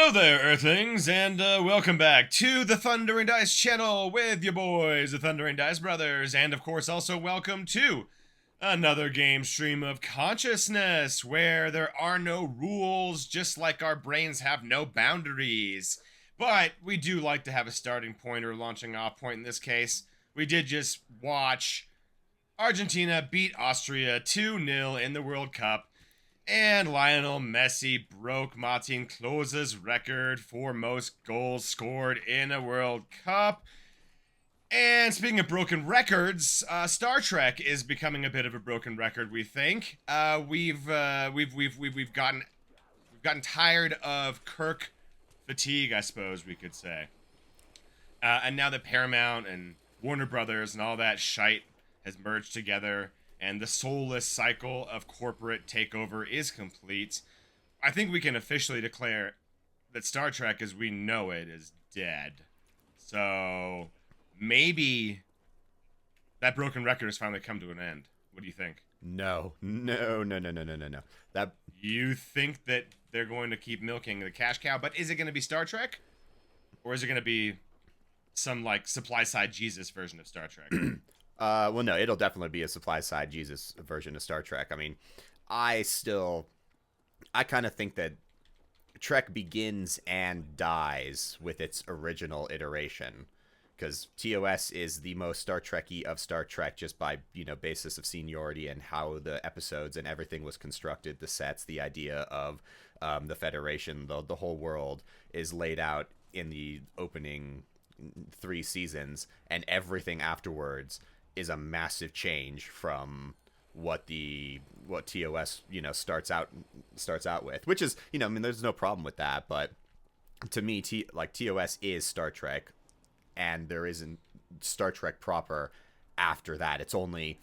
Hello there, Earthlings, and welcome back to the Thundering Dice channel with your boys, the Thundering Dice Brothers, and of course also welcome to another game stream of consciousness where there are no rules, just like our brains have no boundaries. But we do like to have a starting point or launching off point in this case. We did just watch Argentina beat Austria 2-0 in the World Cup. And Lionel Messi broke Martin Klose's record for most goals scored in a World Cup. And speaking of broken records, Star Trek is becoming a bit of a broken record. We think we've gotten tired of Kirk fatigue, I suppose we could say. And now that Paramount and Warner Brothers and all that shite has merged together, and the soulless cycle of corporate takeover is complete, I think we can officially declare that Star Trek as we know it is dead. So maybe that broken record has finally come to an end. What do you think? No. That You think that they're going to keep milking the cash cow, but is it going to be Star Trek? Or is it going to be some, like, supply-side Jesus version of Star Trek? well, no, it'll definitely be a supply side Jesus version of Star Trek. I mean, I kind of think that Trek begins and dies with its original iteration, because TOS is the most Star Trek-y of Star Trek just by, basis of seniority and how the episodes and everything was constructed, the sets, the idea of the Federation, the whole world is laid out in the opening 3 seasons, and everything afterwards is a massive change from what TOS starts out with, which is there's no problem with that, but to me TOS is Star Trek, and there isn't Star Trek proper after that. It's only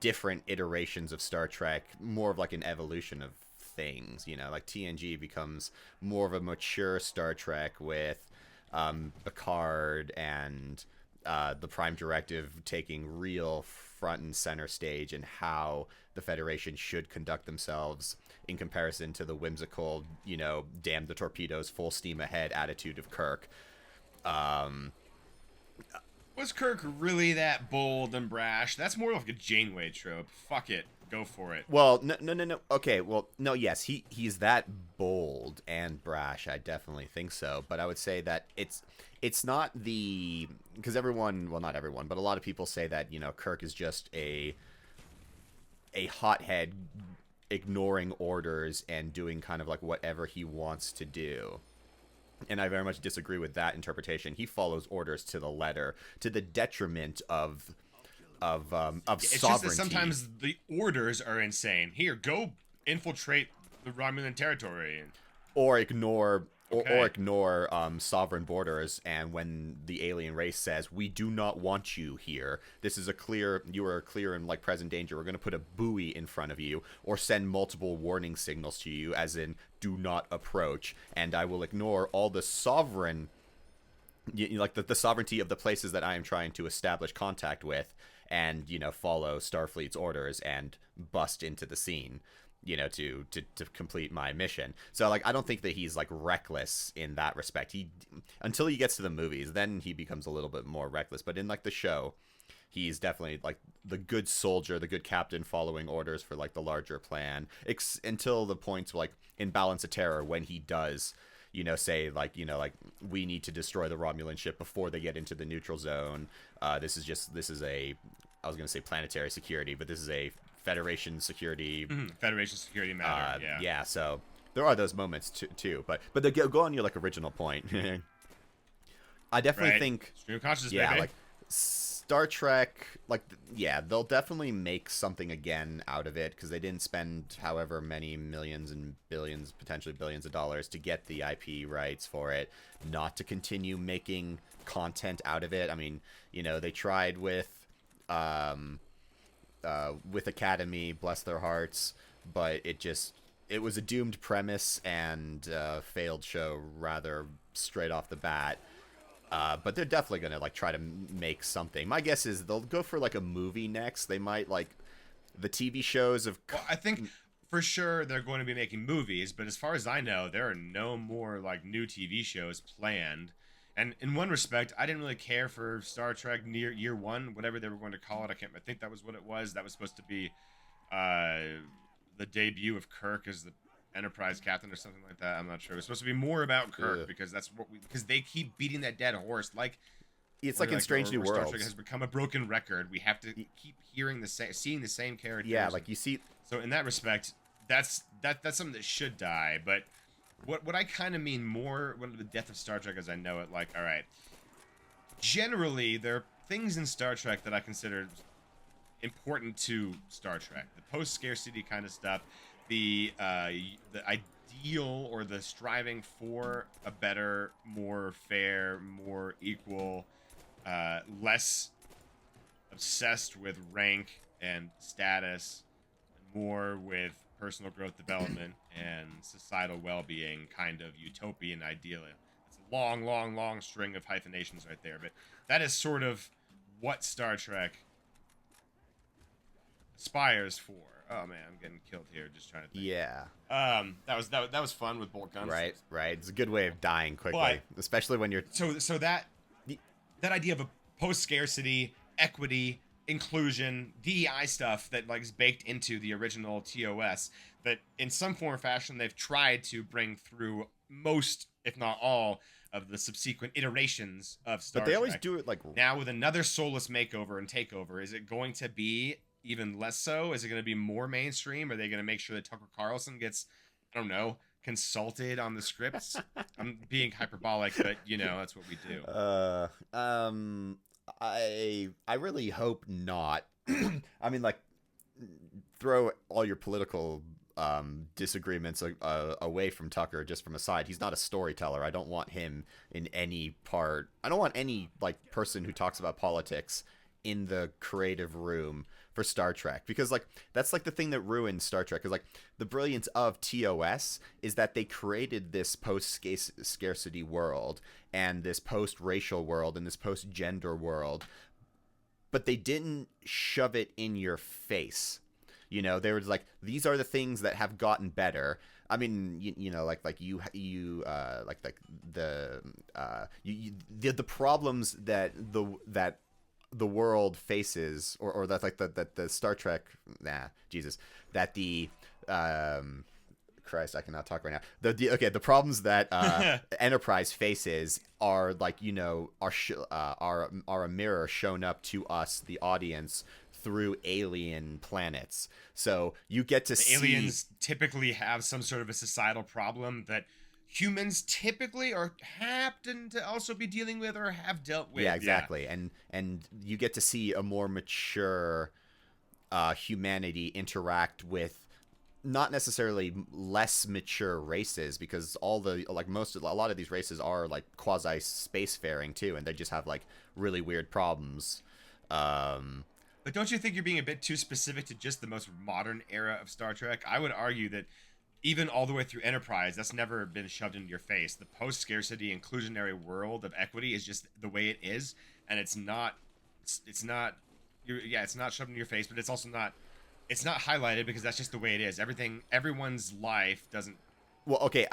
different iterations of Star Trek, more of like an evolution of things. Like TNG becomes more of a mature Star Trek with Picard and the Prime Directive taking real front and center stage in how the Federation should conduct themselves in comparison to the whimsical, damn the torpedoes, full steam ahead attitude of Kirk. Was Kirk really that bold and brash? That's more like a Janeway trope. Fuck it. Go for it. Well, no. Okay, well, no, yes, he's that bold and brash. I definitely think so. But I would say that it's not because everyone, well, not everyone, but a lot of people say that, Kirk is just a hothead ignoring orders and doing kind of like whatever he wants to do. And I very much disagree with that interpretation. He follows orders to the letter, to the detriment of sovereignty. It's just that sometimes the orders are insane. Here, go infiltrate the Romulan territory, or ignore sovereign borders. And when the alien race says, "We do not want you here. This is you are clear and like present danger. We're going to put a buoy in front of you, or send multiple warning signals to you, as in do not approach. And I will ignore all the sovereign, like the sovereignty of the places that I am trying to establish contact with, and follow Starfleet's orders and bust into the scene, to complete my mission." So like I don't think that he's like reckless in that respect. Until he gets to the movies, then he becomes a little bit more reckless. But in like the show, he's definitely like the good soldier, the good captain, following orders for like the larger plan. Until the points like in Balance of Terror, when he does say like we need to destroy the Romulan ship before they get into the neutral zone. This is a, I was going to say planetary security, but this is a Federation security. Federation security matter. Yeah. So there are those moments too. But to go on your like original point, I definitely think stream of consciousness, like Star Trek, they'll definitely make something again out of it, because they didn't spend however many millions and billions, potentially billions of dollars to get the IP rights for it, not to continue making content out of it. I mean, they tried with Academy, bless their hearts, but it was a doomed premise and failed show rather straight off the bat. But they're definitely gonna like try to make something. My guess is they'll go for like a movie next. They might like the TV shows of. Well, I think for sure they're going to be making movies, but as far as I know, there are no more like new TV shows planned. And in one respect, I didn't really care for Star Trek near year one, whatever they were going to call it. I think that was what it was. That was supposed to be uh, the debut of Kirk as the Enterprise captain or something like that. I'm not sure. It was supposed to be more about Kirk because that's what because they keep beating that dead horse. Like it's like in Strange New Star Worlds. Trek has become a broken record. We have to keep hearing the same, seeing the same characters. Yeah, like you see. So in that respect, that's something that should die. But what I kind of mean more when the death of Star Trek as I know it, like, all right, generally there are things in Star Trek that I consider important to Star Trek. The post-scarcity kind of stuff, the ideal or the striving for a better, more fair, more equal, less obsessed with rank and status, more with personal growth development and societal well-being kind of utopian ideal. It's a long, long, long string of hyphenations right there, but that is sort of what Star Trek aspires for. Oh man, I'm getting killed here just trying to think. Yeah. That was fun with bolt guns. Right. It's a good way of dying quickly, But, especially when you're so that idea of a post-scarcity, equity, inclusion, DEI stuff that like is baked into the original TOS that in some form or fashion they've tried to bring through most, if not all, of the subsequent iterations of Star Trek. But they always do it like now with another soulless makeover and takeover. Is it going to be even less so? Is it going to be more mainstream? Are they going to make sure that Tucker Carlson gets, I don't know, consulted on the scripts? I'm being hyperbolic, but you know that's what we do. I really hope not. I mean, like, throw all your political disagreements away from Tucker, just from a side. He's not a storyteller. I don't want him in any part. I don't want any like person who talks about politics in the creative room for Star Trek, because like that's like the thing that ruined Star Trek. Is like the brilliance of TOS is that they created this post-scarcity world and this post-racial world and this post-gender world, but they didn't shove it in your face. You know, they were like, these are the things that have gotten better. I mean, you know, like the problems that the world faces, or that's like that the Star Trek, that the Christ, I cannot talk right now. The problems that Enterprise faces are like, you know, are a mirror shown up to us, the audience, through alien planets. So you get to see aliens typically have some sort of a societal problem that humans typically or happen to also be dealing with or have dealt with. Yeah, exactly. Yeah. And you get to see a more mature humanity interact with not necessarily less mature races, because a lot of these races are like quasi spacefaring too, and they just have like really weird problems. But don't you think you're being a bit too specific to just the most modern era of Star Trek? I would argue that even all the way through Enterprise, that's never been shoved into your face. The post-scarcity, inclusionary world of equity is just the way it is, and it's not shoved in your face, but it's also not highlighted because that's just the way it is. Everyone's life doesn't. Well, okay,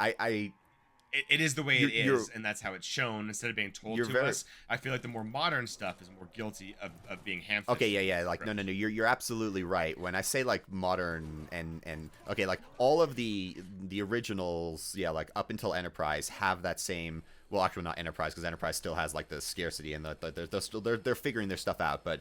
It is the way it is, and that's how it's shown instead of being told to us. I feel like the more modern stuff is more guilty of being ham-fisted. Okay, yeah, like no, you're absolutely right. When I say like modern and okay, like all of the originals, yeah, like up until Enterprise have that same. Well, actually, not Enterprise, because Enterprise still has like the scarcity and they're figuring their stuff out, but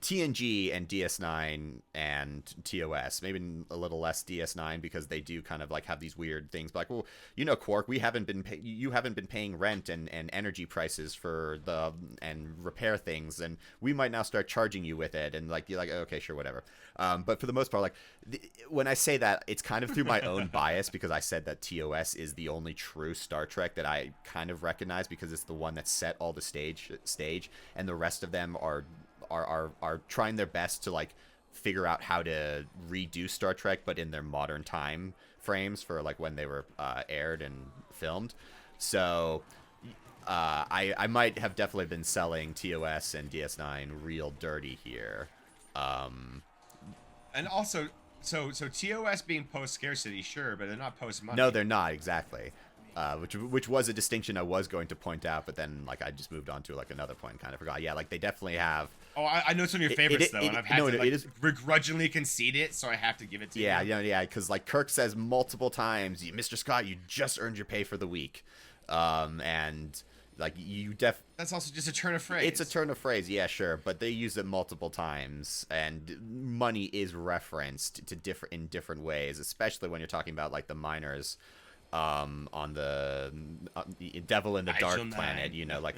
TNG and DS9 and TOS, maybe a little less DS9 because they do kind of like have these weird things. But like, well, you know, Quark, you haven't been paying rent and energy prices and repair things, and we might now start charging you with it. And like you're like, okay, sure, whatever. But for the most part, like when I say that, it's kind of through my own bias, because I said that TOS is the only true Star Trek that I kind of recognize, because it's the one that set all the stage, and the rest of them are trying their best to like figure out how to redo Star Trek, but in their modern time frames for like when they were aired and filmed. So I might have definitely been selling TOS and DS9 real dirty here. And also, So TOS being post scarcity, sure, but they're not post money. No, they're not exactly. Which was a distinction I was going to point out, but then like I just moved on to like another point and kind of forgot. Yeah, like they definitely have. Oh, I know it's one of your favorites though, and I've had to like begrudgingly concede it, so I have to give it to you. Yeah, because like Kirk says multiple times, Mr. Scott, you just earned your pay for the week, and like That's also just a turn of phrase. It's a turn of phrase, yeah, sure, but they use it multiple times, and money is referenced to in different ways, especially when you're talking about like the miners. On the Devil in the Dark planet, you know, like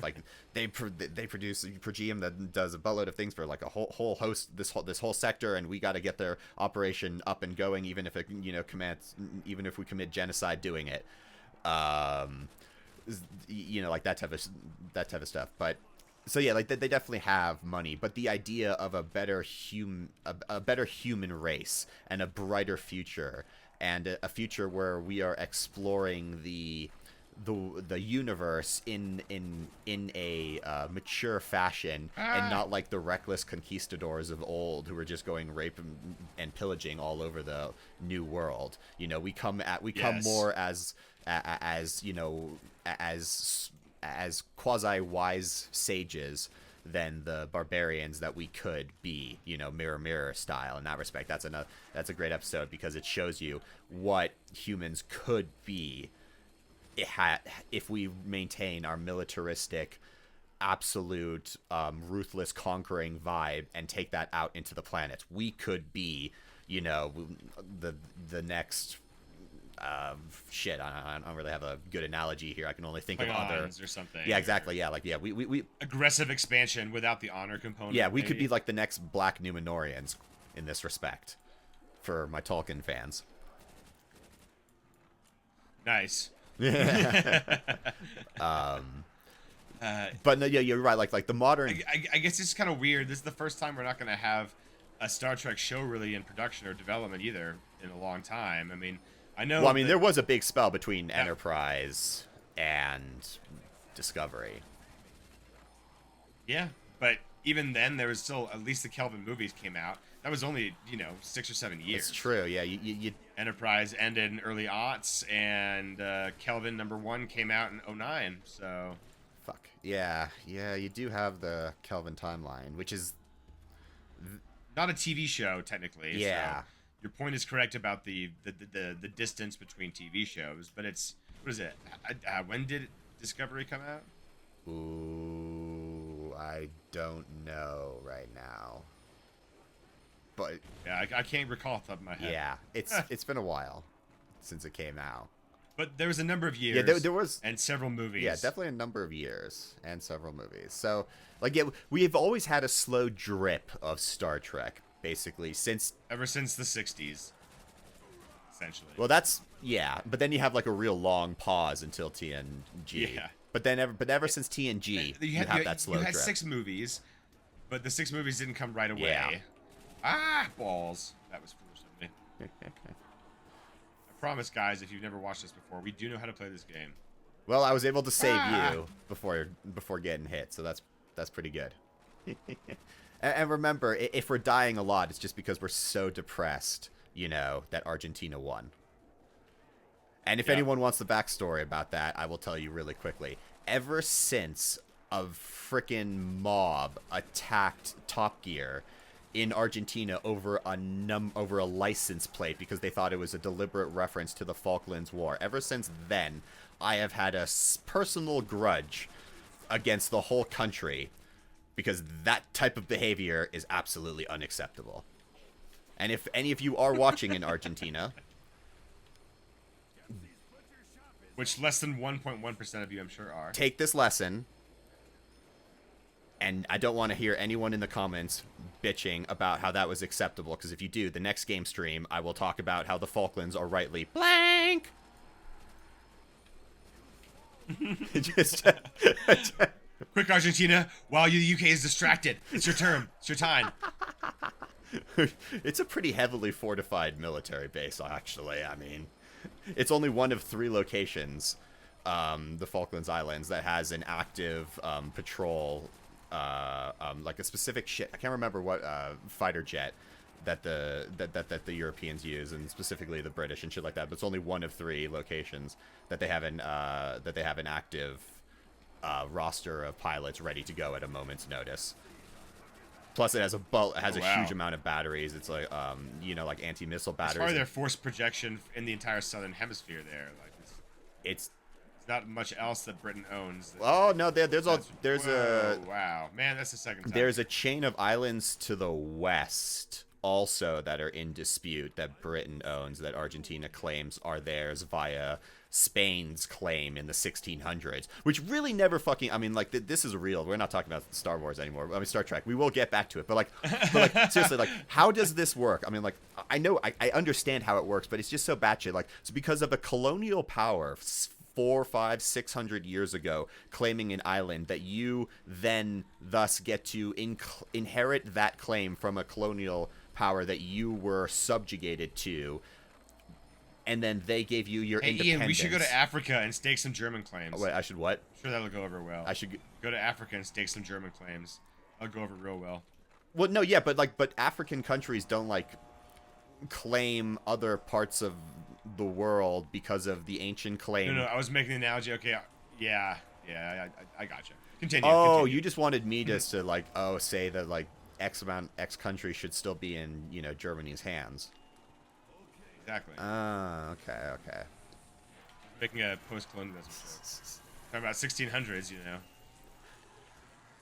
they produce per GM that does a buttload of things for like a whole host, this whole sector, and we got to get their operation up and going, even if it, you know, even if we commit genocide doing it, you know, like that type of stuff. But so yeah, like they definitely have money, but the idea of a better human race and a brighter future. And a future where we are exploring the universe in a mature fashion, and not like the reckless conquistadors of old who were just going rape and pillaging all over the new world. You know, we come more as you know, as quasi wise sages than the barbarians that we could be, you know, mirror style. In that respect, that's a great episode because it shows you what humans could be if we maintain our militaristic, absolute, ruthless conquering vibe and take that out into the planets. We could be, you know, the next shit. I don't really have a good analogy here. I can only think of other or something. Yeah, exactly. Yeah, like we aggressive expansion without the honor component. Yeah, we could be like the next Black Numenorians in this respect, for my Tolkien fans. Nice. But no, yeah, you're right. Like the modern. I guess it's kind of weird. This is the first time we're not going to have a Star Trek show really in production or development either in a long time. I mean. Well, I mean, there was a big spell between Enterprise and Discovery. Yeah, but even then, there was still at least the Kelvin movies came out. That was only 6 or 7 years. It's true. Yeah, you Enterprise ended in early aughts, and Kelvin #1 came out in 2009. So. Fuck yeah, you do have the Kelvin timeline, which is not a TV show technically. Yeah. So your point is correct about the distance between TV shows, but it's, what is it? When did Discovery come out? Ooh, I don't know right now. But yeah, I can't recall off the top of my head. Yeah, it's been a while since it came out. But there was a number of years. Yeah, there was, and several movies. Yeah, definitely a number of years and several movies. So, like, yeah, we've always had a slow drip of Star Trek. Basically, ever since the 60s, essentially. Well, but then you have like a real long pause until TNG. Yeah. But ever since TNG, you have that slow drip. You had 6 movies, but the 6 movies didn't come right away. Yeah. Balls. That was foolish of me. I promise, guys, if you've never watched this before, we do know how to play this game. Well, I was able to save you before getting hit, so that's pretty good. And remember, if we're dying a lot, it's just because we're so depressed, you know, that Argentina won. And if anyone wants the backstory about that, I will tell you really quickly. Ever since a frickin' mob attacked Top Gear in Argentina over a license plate because they thought it was a deliberate reference to the Falklands War, ever since then, I have had a personal grudge against the whole country. Because that type of behavior is absolutely unacceptable. And if any of you are watching in Argentina... Which less than 1.1% of you, I'm sure, are. Take this lesson. And I don't want to hear anyone in the comments bitching about how that was acceptable. Because if you do, the next game stream, I will talk about how the Falklands are rightly blank. Just... Quick, Argentina, while the UK is distracted. It's your turn. It's your time. It's a pretty heavily fortified military base, actually. I mean, it's only one of 3 locations, the Falklands Islands, that has an active patrol, like a specific ship. I can't remember what fighter jet that the Europeans use, and specifically the British and shit like that. But it's only one of 3 locations that they have an active roster of pilots ready to go at a moment's notice. Plus, it has a huge amount of batteries. It's like like anti-missile batteries. It's probably their force projection in the entire southern hemisphere. There, like it's not much else that Britain owns. Oh no, there's wow, man, that's the second time. There's a chain of islands to the west also that are in dispute that Britain owns, that Argentina claims are theirs via Spain's claim in the 1600s, which really never fucking, I mean, like, this is real. We're not talking about Star Wars anymore. I mean, Star Trek. We will get back to it, but seriously, like, how does this work? I mean, like, I understand how it works, but it's just so batshit. Like, it's because of a colonial power 400, 500, 600 years ago claiming an island, that you then thus get to inherit that claim from a colonial power that you were subjugated to, and then they gave you your independence. Ian, we should go to Africa and stake some German claims. Oh, wait, I should what? I'm sure that'll go over well. I should go to Africa and stake some German claims. I'll go over real well. Well, no, yeah, but African countries don't claim other parts of the world because of the ancient claim. No, I was making an analogy. Okay, yeah, I gotcha. Continue. Oh, continue. You just wanted me just to say that X country should still be in Germany's hands. Exactly. Okay. Making a post-colonialism show. Talking about 1600s,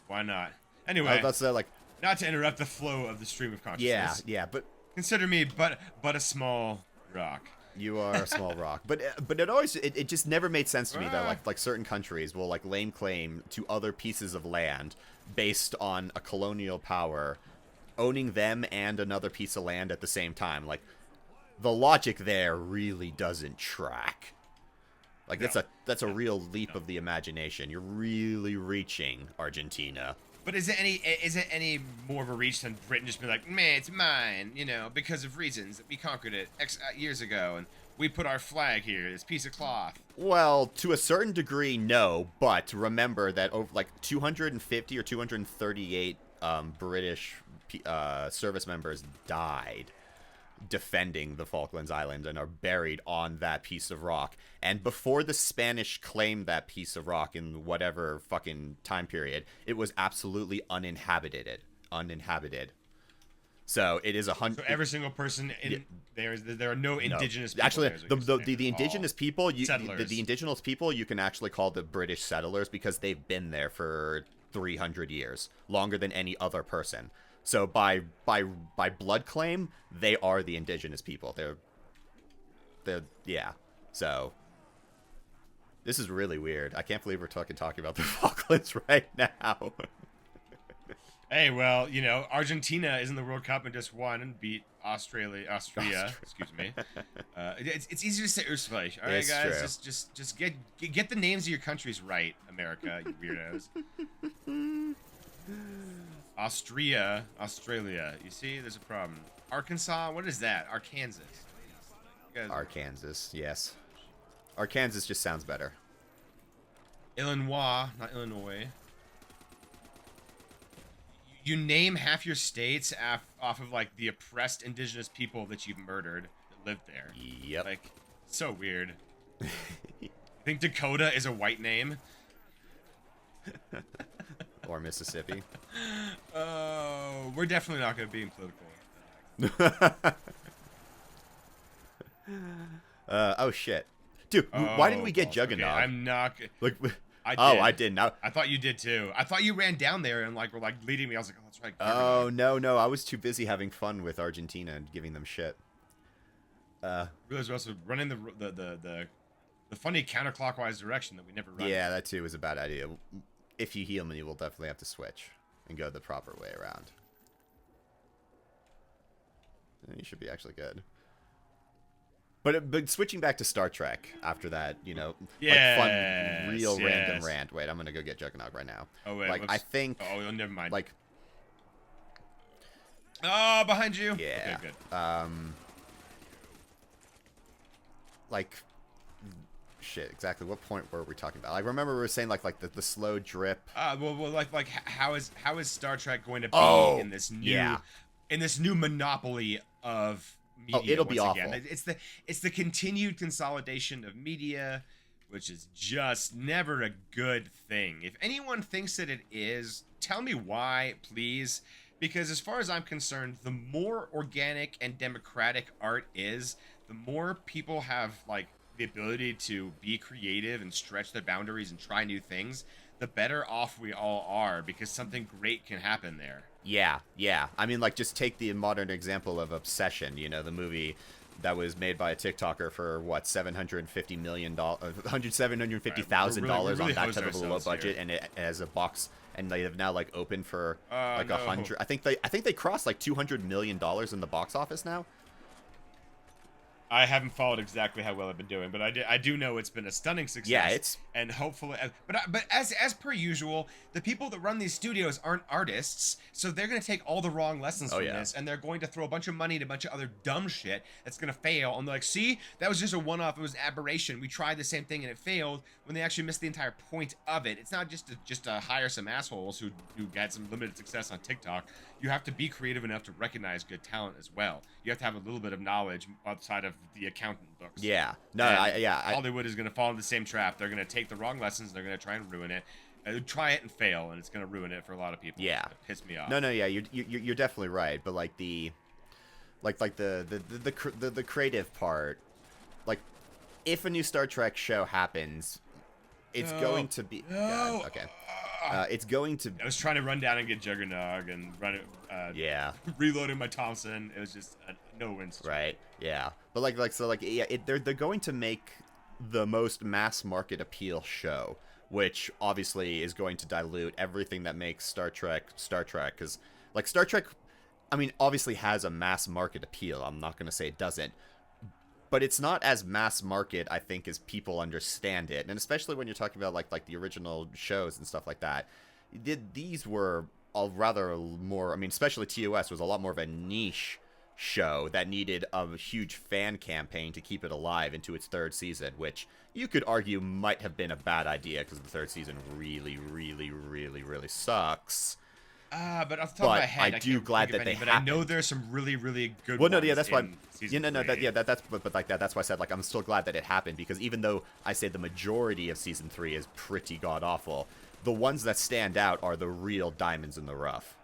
Why not? Anyway, that's not to interrupt the flow of the stream of consciousness. Yeah, but consider me but a small rock. You are a small rock, but it just never made sense to me that like certain countries will lay claim to other pieces of land based on a colonial power owning them and another piece of land at the same time. Like, the logic there really doesn't track. Like, no. that's a real leap of the imagination. You're really reaching, Argentina. But is it any more of a reach than Britain just being like, man, it's mine, because of reasons that we conquered it X years ago, and we put our flag here, this piece of cloth? Well, to a certain degree, no. But remember that over 250 or 238 British service members died defending the Falkland Islands and are buried on that piece of rock. And before the Spanish claimed that piece of rock in whatever fucking time period, it was absolutely uninhabited. So it is So every single person in there are no indigenous people. Actually, there, the indigenous people, the indigenous people, you can actually call the British settlers because they've been there for 300 years, longer than any other person. So by blood claim, they are the indigenous people. They're yeah. So this is really weird. I can't believe we're talking about the Falklands right now. Hey, well, Argentina is in the World Cup and just won and beat Austria. Excuse me. It's easy to say Österreich. All right, it's guys, true. just get the names of your countries right, America, you weirdos. Australia. You see, there's a problem. Arkansas. What is that? Arkansas. Arkansas. Yes. Arkansas just sounds better. Illinois, not Illinois. You name half your states off of the oppressed indigenous people that you've murdered that lived there. Yep. So weird. I think Dakota is a white name. Or Mississippi. Oh, we're definitely not going to be in political. Oh shit, dude! Why didn't we get Juggernaut? Okay, I'm not. I did. I didn't. I thought you did too. I thought you ran down there and were leading me. I was like, oh, that's right. Oh no! I was too busy having fun with Argentina and giving them shit. Realize we're also running the funny counterclockwise direction that we never run. Yeah, that too was a bad idea. If you heal me, you will definitely have to switch and go the proper way around. You should be actually good. But switching back to Star Trek after that, fun, random rant. Wait, I'm gonna go get Juggernaut right now. Oh wait, I think. Oh, never mind. Oh, behind you. Yeah. Okay, good. Shit, exactly. What point were we talking about? I remember we were saying the slow drip. How is Star Trek going to be in this new in this new monopoly of media. It'll be awful. Again. It's the continued consolidation of media, which is just never a good thing. If anyone thinks that it is, tell me why, please. Because as far as I'm concerned, the more organic and democratic art is, the more people have like the ability to be creative and stretch their boundaries and try new things, the better off we all are, because something great can happen there. Yeah. I mean, like, just take the modern example of Obsession, you know, the movie that was made by a TikToker for, what, $750 million, $750,000 on that type of a low budget, and it has a box, and they have now, like, opened for, like, no. 100, I think they crossed, like, $200 million in the box office now. I haven't followed exactly how well I've been doing, but I do know it's been a stunning success. Yeah, it's... And hopefully... But as per usual, the people that run these studios aren't artists, so they're going to take all the wrong lessons from this, and they're going to throw a bunch of money at a bunch of other dumb shit that's going to fail, and they're like, see? That was just a one-off. It was an aberration. We tried the same thing and it failed, when they actually missed the entire point of it. It's not just to hire some assholes who had some limited success on TikTok. You have to be creative enough to recognize good talent as well. You have to have a little bit of knowledge outside of the accountant books. Yeah. No, Hollywood is going to fall into the same trap. They're going to take the wrong lessons. They're going to try and ruin it. Try it and fail, and it's going to ruin it for a lot of people. Yeah. It pissed me off. No, yeah, you're definitely right. But like the creative part, like, if a new Star Trek show happens, it's going to be God, okay. It's going to. I was trying to run down and get Juggernog and run it. Reloading my Thompson. It was just a no-win situation. Right. Yeah. But they're going to make the most mass market appeal show, which obviously is going to dilute everything that makes Star Trek, because like Star Trek, I mean, obviously has a mass market appeal. I'm not going to say it doesn't. But it's not as mass market, I think, as people understand it. And especially when you're talking about, like the original shows and stuff like that. These were all rather more... I mean, especially TOS was a lot more of a niche show that needed a huge fan campaign to keep it alive into its third season, which you could argue might have been a bad idea because the third season really, really, really, really sucks. But off the top of my head, I do glad that they but happened. I know there's some really, really good. Well, no, ones yeah, that's why. That's why I said, like, I'm still glad that it happened, because even though I say the majority of season 3 is pretty god awful, the ones that stand out are the real diamonds in the rough.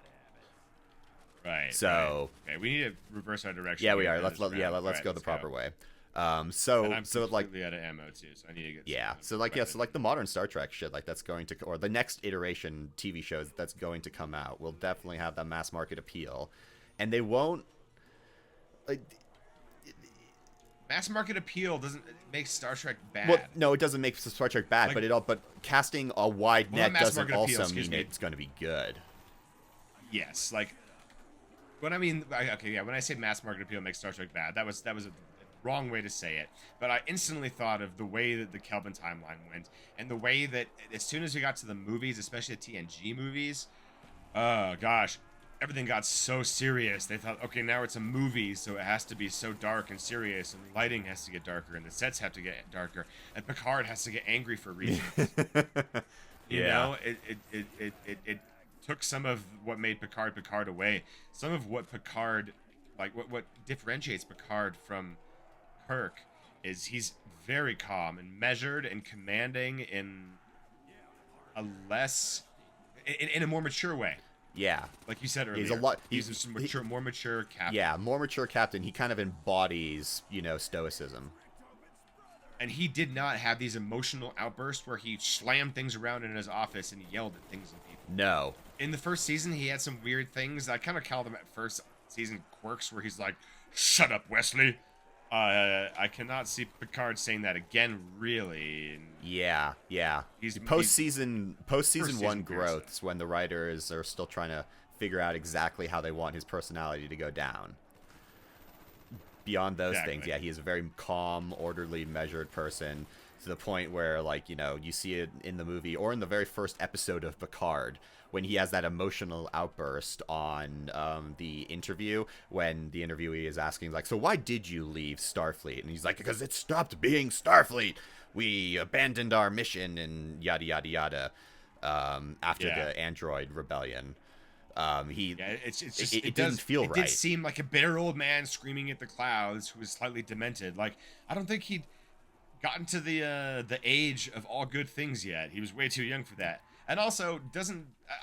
Right. So okay, we need to reverse our direction. Yeah, we are. Let's go the proper way. So and I'm like completely out of ammo too, so I need to get. Yeah. So like the modern Star Trek shit, like that's going to, or the next iteration TV shows that's going to come out will definitely have that mass market appeal, and they won't. Mass market appeal doesn't make Star Trek bad. Well, no, it doesn't make Star Trek bad, but casting a wide net doesn't also mean it's going to be good. Yes, like when I mean, okay, yeah, when I say mass market appeal makes Star Trek bad, that was a wrong way to say it, but I instantly thought of the way that the Kelvin timeline went, and the way that as soon as we got to the movies, especially the TNG movies, gosh, everything got so serious. They thought, okay, now it's a movie, so it has to be so dark and serious, and the lighting has to get darker, and the sets have to get darker, and Picard has to get angry for reasons. You know, it took some of what made Picard away, some of what Picard, like what differentiates Picard from Kirk is he's very calm and measured and commanding in a more mature way. Yeah, like you said earlier, he's a more mature captain. Yeah, more mature captain. He kind of embodies, stoicism. And he did not have these emotional outbursts where he slammed things around in his office and yelled at things and people. No. In the first season, he had some weird things. I kind of call them at first season quirks, where he's like, "Shut up, Wesley." I cannot see Picard saying that again, really. Yeah. He's post-season 1 growths when the writers are still trying to figure out exactly how they want his personality to go down. Beyond those things, yeah, he is a very calm, orderly, measured person, to the point where, like, you see it in the movie or in the very first episode of Picard, when he has that emotional outburst on the interview, when the interviewee is asking, like, so why did you leave Starfleet? And he's like, because it stopped being Starfleet. We abandoned our mission and yada, yada, yada, after the android rebellion. Yeah, it's just it didn't feel it right. did seem like a bitter old man screaming at the clouds who was slightly demented. Like, I don't think he'd gotten to the age of all good things yet. He was way too young for that. And also,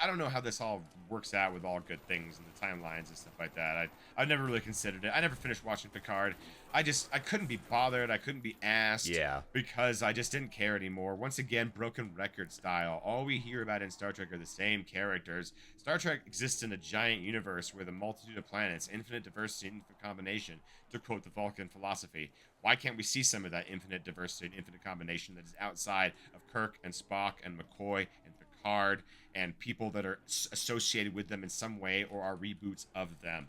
I don't know how this all works out with all good things and the timelines and stuff like that. I've never really considered it. I never finished watching Picard. I couldn't be bothered. I couldn't be asked. Yeah. Because I just didn't care anymore. Once again, broken record style. All we hear about in Star Trek are the same characters. Star Trek exists in a giant universe with a multitude of planets, infinite diversity, infinite combination, to quote the Vulcan philosophy. Why can't we see some of that infinite diversity and infinite combination that is outside of Kirk and Spock and McCoy and Picard and people that are associated with them in some way or are reboots of them?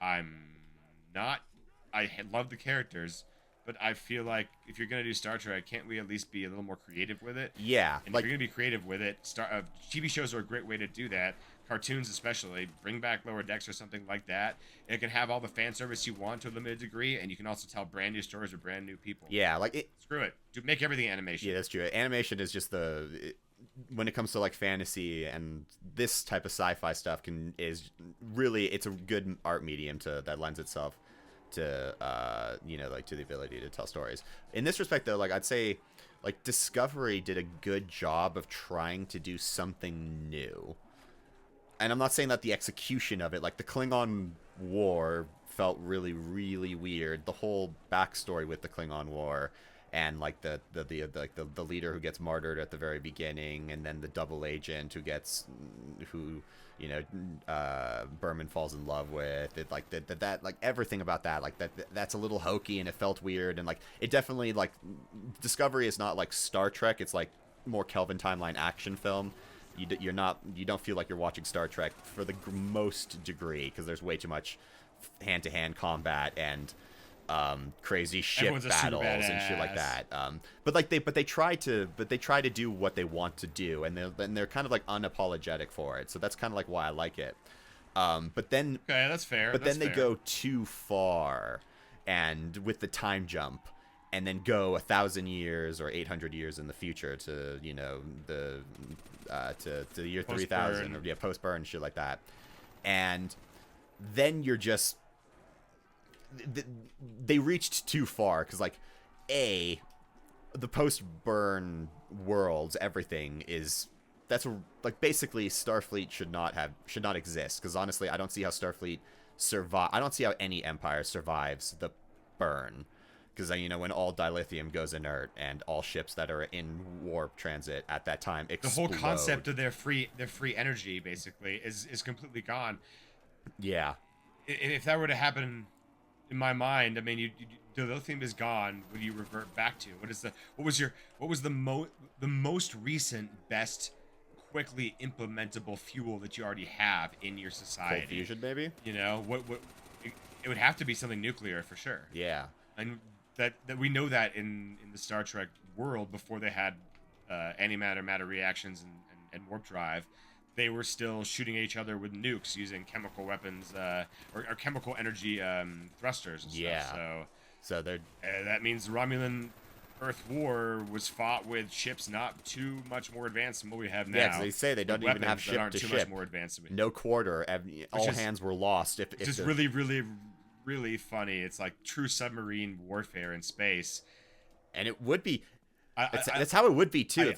I love the characters, but I feel like if you're going to do Star Trek, can't we at least be a little more creative with it? Yeah. And if you're going to be creative with it, TV shows are a great way to do that. Cartoons especially. Bring back Lower Decks or something like that. It can have all the fan service you want to a limited degree, and you can also tell brand new stories with brand new people. Yeah, like it. Screw it. Make everything animation. Yeah, that's true. Animation is just when it comes to like fantasy and this type of sci-fi stuff it's a good art medium that lends itself to like to the ability to tell stories. In this respect though, like I'd say like Discovery did a good job of trying to do something new. And I'm not saying that the execution of it, like the Klingon War felt really, really weird. The whole backstory with the Klingon War and like the leader who gets martyred at the very beginning, and then the double agent who Berman falls in love with it, like that like everything about that, like that's a little hokey and it felt weird. And like it definitely, like, Discovery is not like Star Trek. It's like more Kelvin timeline action film. You don't feel like you're watching Star Trek for the most degree, because there's way too much hand-to-hand combat and crazy ship battles and shit like that. But they try to do what they want to do, and they're kind of like unapologetic for it. So that's kind of like why I like it. But then okay, that's fair. But then they go too far, and with the time jump, and then go 1,000 years or 800 years in the future to the year 3000 or post-burn, shit like that. And then you're just they reached too far, because like the post-burn worlds, everything like basically Starfleet should not exist, because honestly I don't see how Starfleet I don't see how any empire survives the burn. Because when all dilithium goes inert and all ships that are in warp transit at that time explode. The whole concept of their free energy basically is completely gone. Yeah. If that were to happen, in my mind, I mean, dilithium is gone. What do you revert back to? What was the most recent best quickly implementable fuel that you already have in your society? Cold fusion, maybe. It would have to be something nuclear for sure. Yeah. And that we know that in the Star Trek world, before they had antimatter matter reactions and warp drive, they were still shooting at each other with nukes using chemical weapons or chemical energy thrusters and stuff. So that means the Romulan Earth War was fought with ships not too much more advanced than what we have now. Yeah, because they say they don't even have ship to ship. Much more advanced than no quarter. All hands were lost. It's just really, really, really funny. It's like true submarine warfare in space, and it would be. That's how it would be too.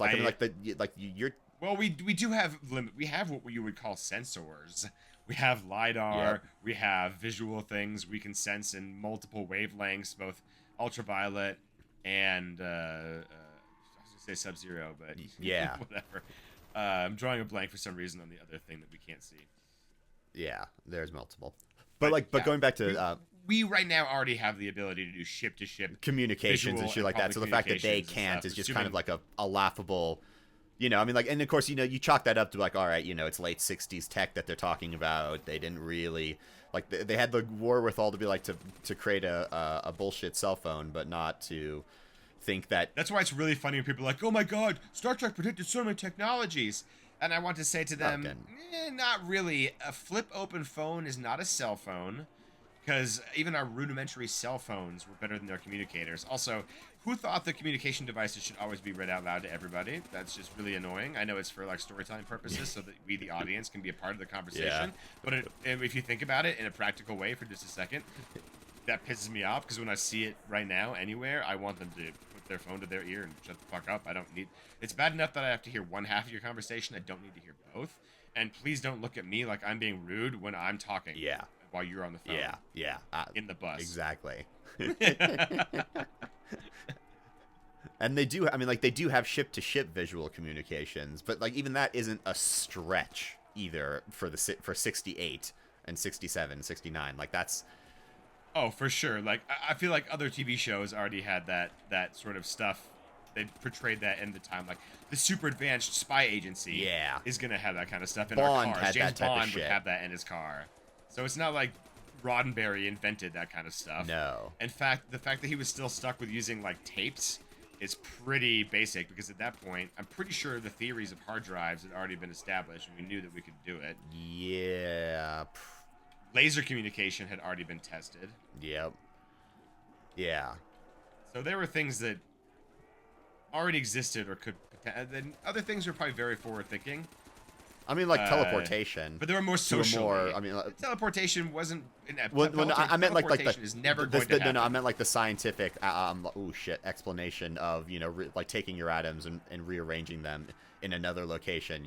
You're. Well, we do have limit. We have what you would call sensors. We have LiDAR. Yep. We have visual things we can sense in multiple wavelengths, both ultraviolet and I was gonna say sub-zero, but yeah, whatever. I'm drawing a blank for some reason on the other thing that we can't see. Yeah, there's multiple. But going back to we right now already have the ability to do ship-to-ship communications and shit like that. So the fact that they can't is just kind of like a laughable. I mean, like, and of course, you chalk that up to like, all right, it's late 60s tech that they're talking about. They didn't really, like, they had the wherewithal to be like, to create a bullshit cell phone, but not to think that. That's why it's really funny when people are like, oh my God, Star Trek predicted so many technologies. And I want to say to them, not really. A flip open phone is not a cell phone. because even our rudimentary cell phones were better than their communicators. Also, who thought that communication devices should always be read out loud to everybody? That's just really annoying. I know it's for like storytelling purposes, so that we, the audience, can be a part of the conversation. But if you think about it in a practical way for just a second, that pisses me off, because when I see it right now anywhere, I want them to put their phone to their ear and shut the fuck up. I don't need. It's bad enough that I have to hear one half of your conversation. I don't need to hear both. And please don't look at me like I'm being rude when I'm talking. Yeah. While you're on the phone. Yeah. In the bus. Exactly. And they do. I mean, like they do have ship-to-ship visual communications, but like even that isn't a stretch either for 68 and 67, 69. Like that's. Oh, for sure. Like I feel like other TV shows already had that sort of stuff. They portrayed that in the time, like the super advanced spy agency. Is gonna have that kind of stuff in Bond our cars. had James that type Bond of shit. would have that in his car. So it's not like Roddenberry invented that kind of stuff. No. In fact, the fact that he was still stuck with using like tapes is pretty basic, because at that point, I'm pretty sure the theories of hard drives had already been established, and we knew that we could do it. Yeah. Laser communication had already been tested. Yep. Yeah. So there were things that already existed or could. Then other things were probably very forward thinking. I mean, like teleportation. But they were more social. I mean, teleportation wasn't. I meant like the is never going to happen. No, I meant like the scientific explanation of like taking your atoms and rearranging them in another location.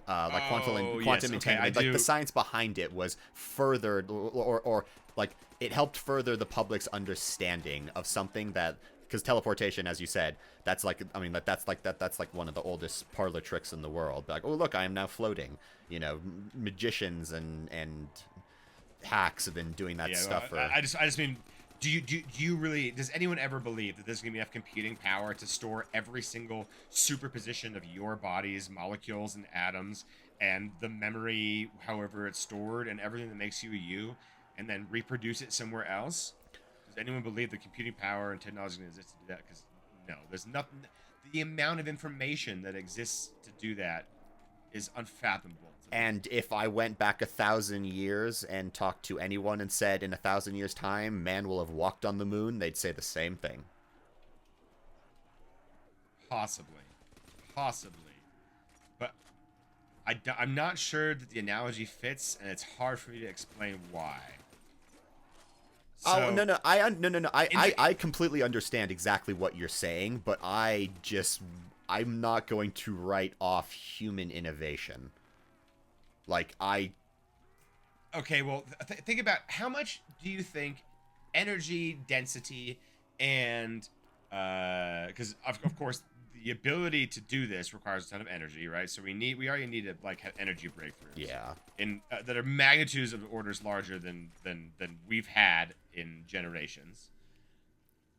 Like quantum entanglement. Like the science behind it was furthered, or like it helped further the public's understanding of something that. Because teleportation, as you said, that's like one of the oldest parlor tricks in the world. Like, oh look, I am now floating. Magicians and hacks have been doing that stuff. I just mean, do you really? Does anyone ever believe that there's gonna be enough computing power to store every single superposition of your body's molecules and atoms, and the memory, however it's stored, and everything that makes you you, and then reproduce it somewhere else? Does anyone believe that computing power and technology can exist to do that? Because no, there's nothing. The amount of information that exists to do that is unfathomable. And if I went back 1,000 years and talked to anyone and said in 1,000 years' time, man will have walked on the moon, they'd say the same thing. Possibly. But I'm not sure that the analogy fits, and it's hard for me to explain why. So, no. I completely understand exactly what you're saying, but I'm not going to write off human innovation. Okay, well, think about how much do you think energy density and because of course the ability to do this requires a ton of energy, right? So we already need to like have energy breakthroughs. Yeah. In that are magnitudes of orders larger than we've had in generations.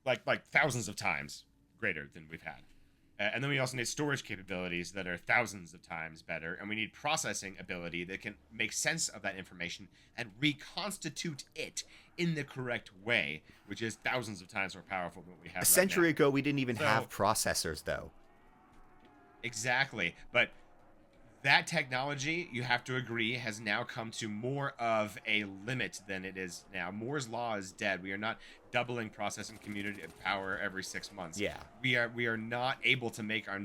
Like thousands of times greater than we've had. And then we also need storage capabilities that are thousands of times better, and we need processing ability that can make sense of that information and reconstitute it in the correct way, which is thousands of times more powerful than what we have. A century ago, we didn't even have processors, though. Exactly, but that technology, you have to agree, has now come to more of a limit than it is now. Moore's law is dead. We are not doubling processing community power every 6 months. Yeah. We are not able to make our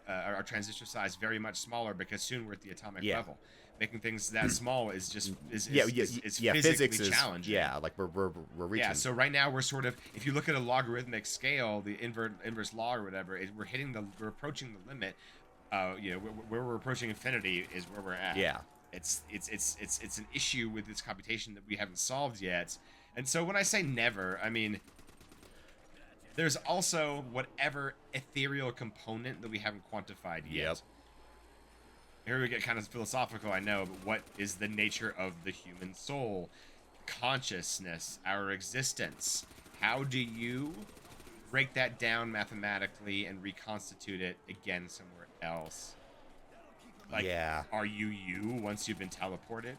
our transistor size very much smaller, because soon we're at the atomic level. Making things that small is just physically challenging. Yeah, like we're reaching. Yeah, so right now we're sort of, if you look at a logarithmic scale, the inverse log or whatever, we're approaching the limit. Where we're approaching infinity is where we're at. Yeah. It's an issue with this computation that we haven't solved yet. And so when I say never, I mean there's also whatever ethereal component that we haven't quantified yet. Yep. Here we get kind of philosophical, I know, but what is the nature of the human soul? Consciousness, our existence. How do you break that down mathematically and reconstitute it again somewhere else? Like, are you once you've been teleported?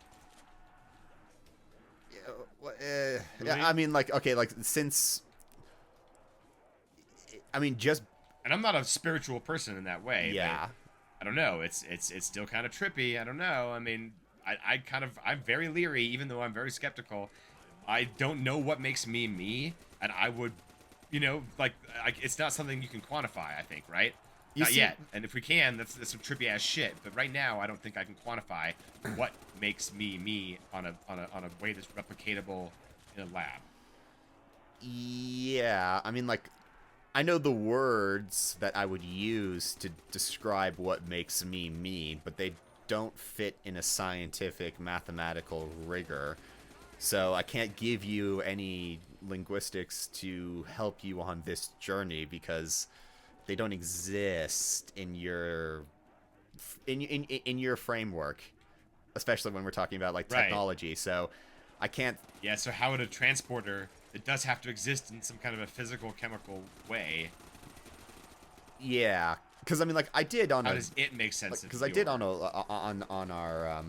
I mean, like, okay, like, since... I mean, just... And I'm not a spiritual person in that way. Yeah. I don't know. It's still kind of trippy. I don't know. I mean, I'm very leery, even though I'm very skeptical. I don't know what makes me me, and I would, it's not something you can quantify. I think, right? You Not see, yet. And if we can, that's some trippy ass shit. But right now, I don't think I can quantify what makes me me on a way that's replicatable in a lab. yeah, I mean, like, I know the words that I would use to describe what makes me me, but they don't fit in a scientific mathematical rigor. So I can't give you any linguistics to help you on this journey because they don't exist in your in your framework, especially when we're talking about like Right. technology. So I can't. Yeah. So how would a transporter? It does have to exist in some kind of a physical, chemical way. Yeah, because I mean, like I did on How a does it make sense? because I did on a on our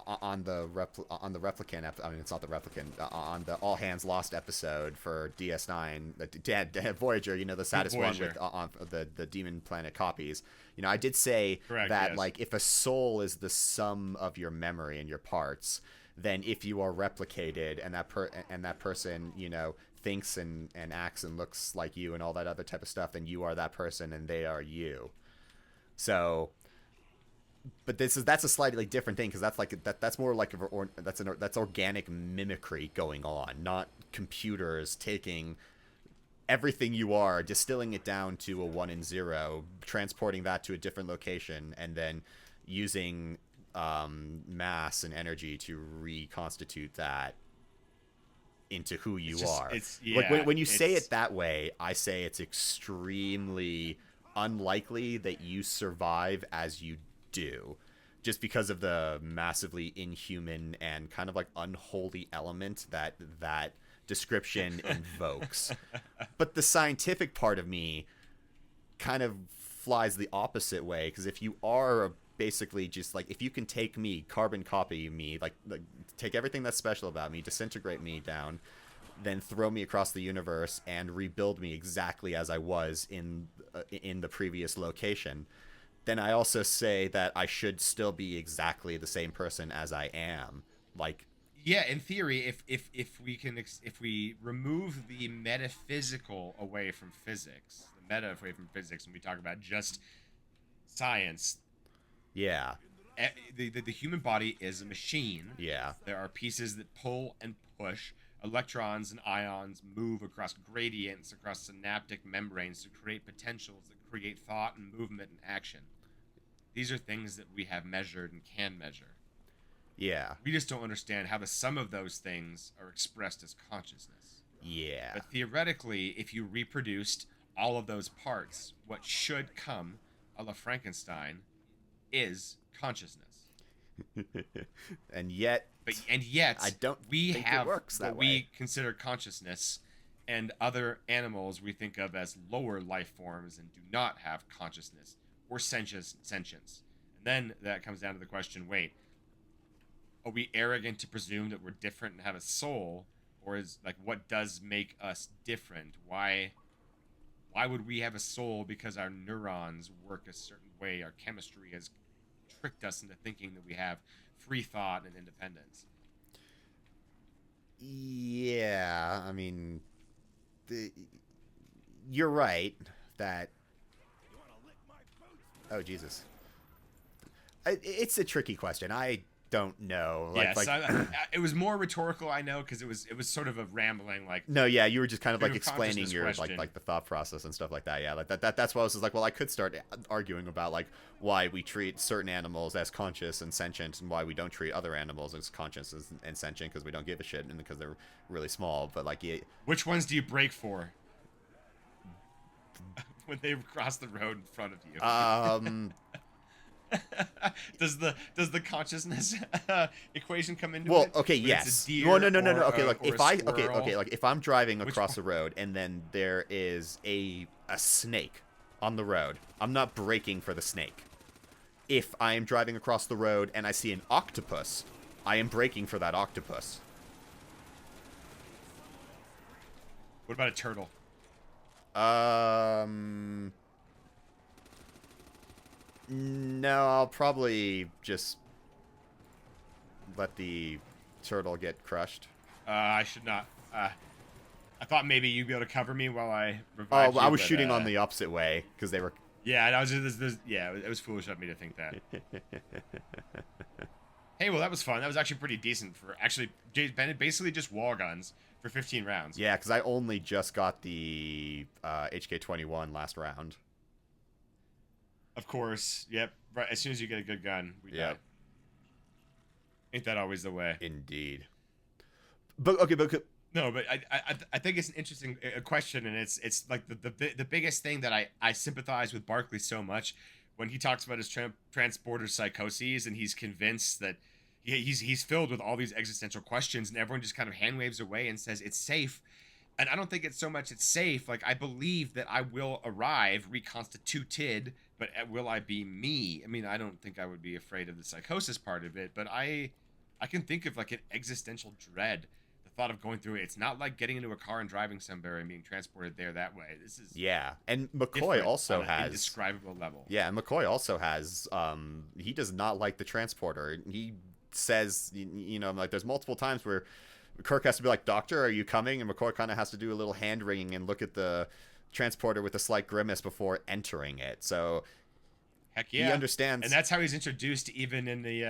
on the replicant I mean, it's not the replicant on the all hands lost episode for DS9, the Voyager, you know, the saddest one with on the demon planet copies. You know, I did say Correct, that yes. like if a soul is the sum of your memory and your parts, then if you are replicated and that person, you know, thinks and acts and looks like you and all that other type of stuff, then you are that person and they are you. So, but that's a slightly different thing because that's like that's more like that's organic mimicry going on, not computers taking everything you are, distilling it down to a 1 and 0, transporting that to a different location, and then using mass and energy to reconstitute that into who you are. Like when you say it that way, I say it's extremely unlikely that you survive as you do, just because of the massively inhuman and kind of like unholy element that description invokes. But the scientific part of me kind of flies the opposite way, because if you are basically just like, if you can take me, carbon copy me, like take everything that's special about me, disintegrate me down, then throw me across the universe and rebuild me exactly as I was in the previous location, then I also say that I should still be exactly the same person as I am. Like, yeah, in theory, if we remove the metaphysical away from physics, the meta away from physics, and we talk about just science, yeah, the human body is a machine. yeah, There are pieces that pull and push. Electrons and ions move across gradients, across synaptic membranes to create potentials that create thought and movement and action. These are things that we have measured and can measure. yeah, We just don't understand how the sum of those things are expressed as consciousness. yeah. But theoretically, if you reproduced all of those parts, what should come, a la Frankenstein, is consciousness. And yet I don't we think have it works that what way. we consider consciousness, and other animals we think of as lower life forms and do not have consciousness or sentience. And then that comes down to the question: wait, are we arrogant to presume that we're different and have a soul, or is like what does make us different? Why would we have a soul? Because our neurons work a certain way. Our chemistry has tricked us into thinking that we have free thought and independence. Yeah, I mean, you're right that. Oh Jesus, it's a tricky question. I don't know. Yes, it was more rhetorical, I know, because it was sort of a rambling, like, No, yeah, you were just kind of like of explaining your question. like the thought process and stuff like that. Yeah, like that's why I was just like, well, I could start arguing about like why we treat certain animals as conscious and sentient, and why we don't treat other animals as conscious and sentient, because we don't give a shit and because they're really small. But like, yeah, which ones do you break for when they cross the road in front of you? Does the consciousness equation come into well, it? okay, When yes. it's a deer Well, no. Okay, or like or if a I squirrel? okay, like if I'm driving Which across one? the road and then there is a snake on the road, I'm not braking for the snake. If I am driving across the road and I see an octopus, I am braking for that octopus. What about a turtle? No, I'll probably just let the turtle get crushed? I should not. I thought maybe you'd be able to cover me while I Oh, revived well, you, I was but, shooting on the opposite way because they were. Yeah, that was yeah, it was foolish of me to think that. Hey, well, that was fun. That was actually pretty decent for actually basically just wall guns for 15 rounds. Yeah, because I only just got the HK-21 last round. Of course. Yep. Right. As soon as you get a good gun, we die. Ain't that always the way? Indeed. But okay, no, but I think it's an interesting question, and it's like the biggest thing that I sympathize with Barkley so much when he talks about his transporter psychoses, and he's convinced that he's filled with all these existential questions, and everyone just kind of hand waves away and says it's safe. And I don't think it's so much it's safe. Like, I believe that I will arrive reconstituted, but will I be me? I mean, I don't think I would be afraid of the psychosis part of it, but I can think of like an existential dread. The thought of going through it. It's not like getting into a car and driving somewhere and being transported there that way. This is and McCoy also has indescribable level. Yeah, and McCoy also has. He does not like the transporter. He says, you know, like there's multiple times where Kirk has to be like, "Doctor, are you coming?" And McCoy kind of has to do a little hand wringing and look at the transporter with a slight grimace before entering it. So, heck yeah, he understands, and that's how he's introduced, even in the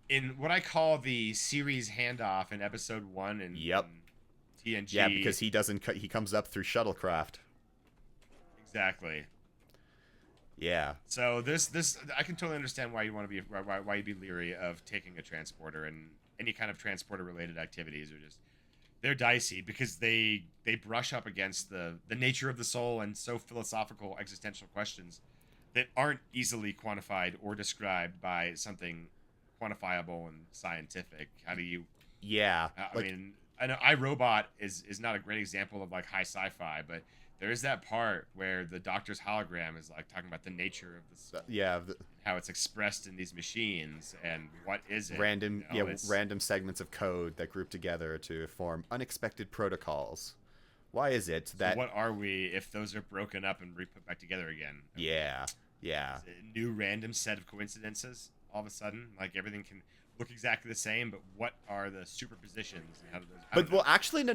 in what I call the series handoff in episode 1 and TNG. Yeah, because he doesn't. He comes up through shuttlecraft. Exactly. Yeah. So this I can totally understand why you want to be why you'd be leery of taking a transporter, and any kind of transporter related activities are just, they're dicey because they brush up against the nature of the soul and so philosophical existential questions that aren't easily quantified or described by something quantifiable and scientific. How do you? Yeah. I mean, I know iRobot is not a great example of like high sci-fi, but there is that part where the doctor's hologram is like talking about the nature of the soul, how it's expressed in these machines, and what is it? Random, random segments of code that group together to form unexpected protocols. Why is it that? So what are we if those are broken up and re-put back together again? Yeah. Is it a new random set of coincidences all of a sudden? Like everything can look exactly the same, but what are the superpositions? And how do those? Well, actually, no.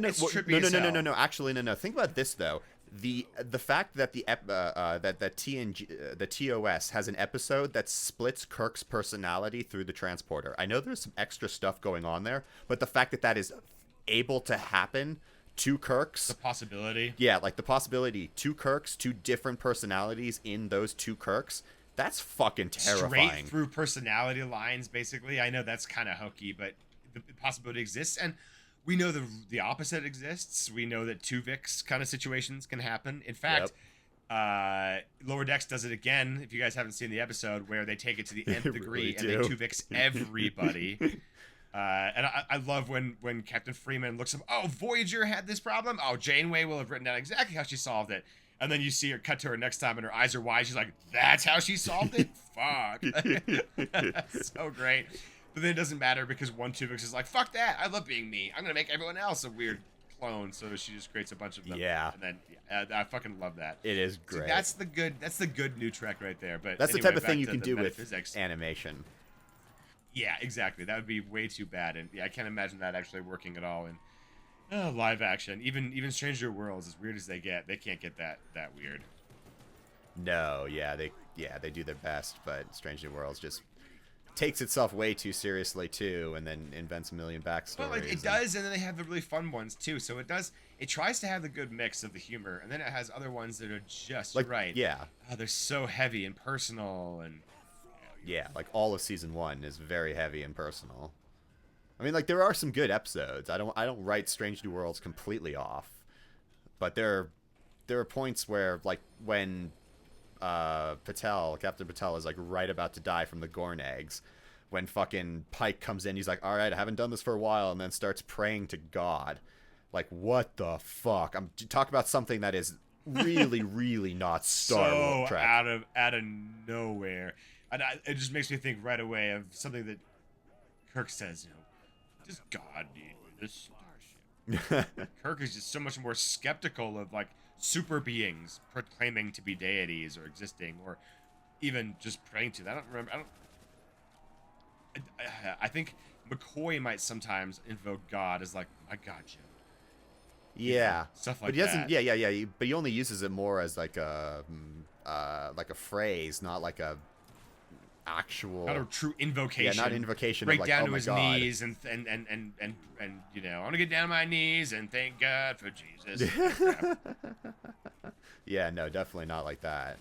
Actually, no. Think about this though. The fact that that TNG the TOS has an episode that splits Kirk's personality through the transporter. I know there's some extra stuff going on there, but the fact that that is able to happen to Kirk's, the possibility. Yeah, like the possibility, two Kirks, two different personalities in those two Kirks. That's fucking terrifying. Straight through personality lines, basically. I know that's kind of hokey, but the possibility exists, and we know the opposite exists. We know that Tuvix kind of situations can happen. In fact, Lower Decks does it again, if you guys haven't seen the episode, where they take it to the nth degree and they Tuvix everybody. And I love when Captain Freeman looks up, oh, Voyager had this problem? Oh, Janeway will have written down exactly how she solved it. And then you see her cut to her next time and her eyes are wide. She's like, that's how she solved it? Fuck. So great. But then it doesn't matter because one Tuvix is like, fuck that. I love being me. I'm going to make everyone else a weird clone. So she just creates a bunch of them. Yeah. And then I fucking love that. It is great. So that's the good new Trek right there. But that's anyway, the type of thing you can do with animation. Yeah, exactly. That would be way too bad. And yeah, I can't imagine that actually working at all in live action. Even Stranger Worlds, as weird as they get, they can't get that weird. No, they do their best, but Stranger Worlds just takes itself way too seriously too, and then invents a million backstories. Well, it does, and then they have the really fun ones too. So it tries to have the good mix of the humor, and then it has other ones that are just like, right. Yeah. Oh, they're so heavy and personal, and yeah, like all of season 1 is very heavy and personal. I mean, like there are some good episodes. I don't write Strange New Worlds completely off, but there are points where, like when Captain Patel is like right about to die from the Gorn eggs, when fucking Pike comes in, he's like, all right, I haven't done this for a while, and then starts praying to God. Like, what the fuck? I'm talk about something that is really, really not Star Trek. Out of nowhere. And it just makes me think right away of something that Kirk says, does God need this starship? Kirk is just so much more skeptical of like super beings proclaiming to be deities or existing, or even just praying to them. I think McCoy might sometimes invoke God as like, I got you. Yeah, Stuff but like he doesn't. that. Yeah. But he only uses it more as like a phrase, not like a Not a actual. true Yeah, not invocation. invocation of Right like, down oh to my his god. knees and you know, I want to get down on my knees and thank God for Jesus and that crap. Yeah, no, definitely not like that.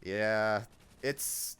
Yeah, it's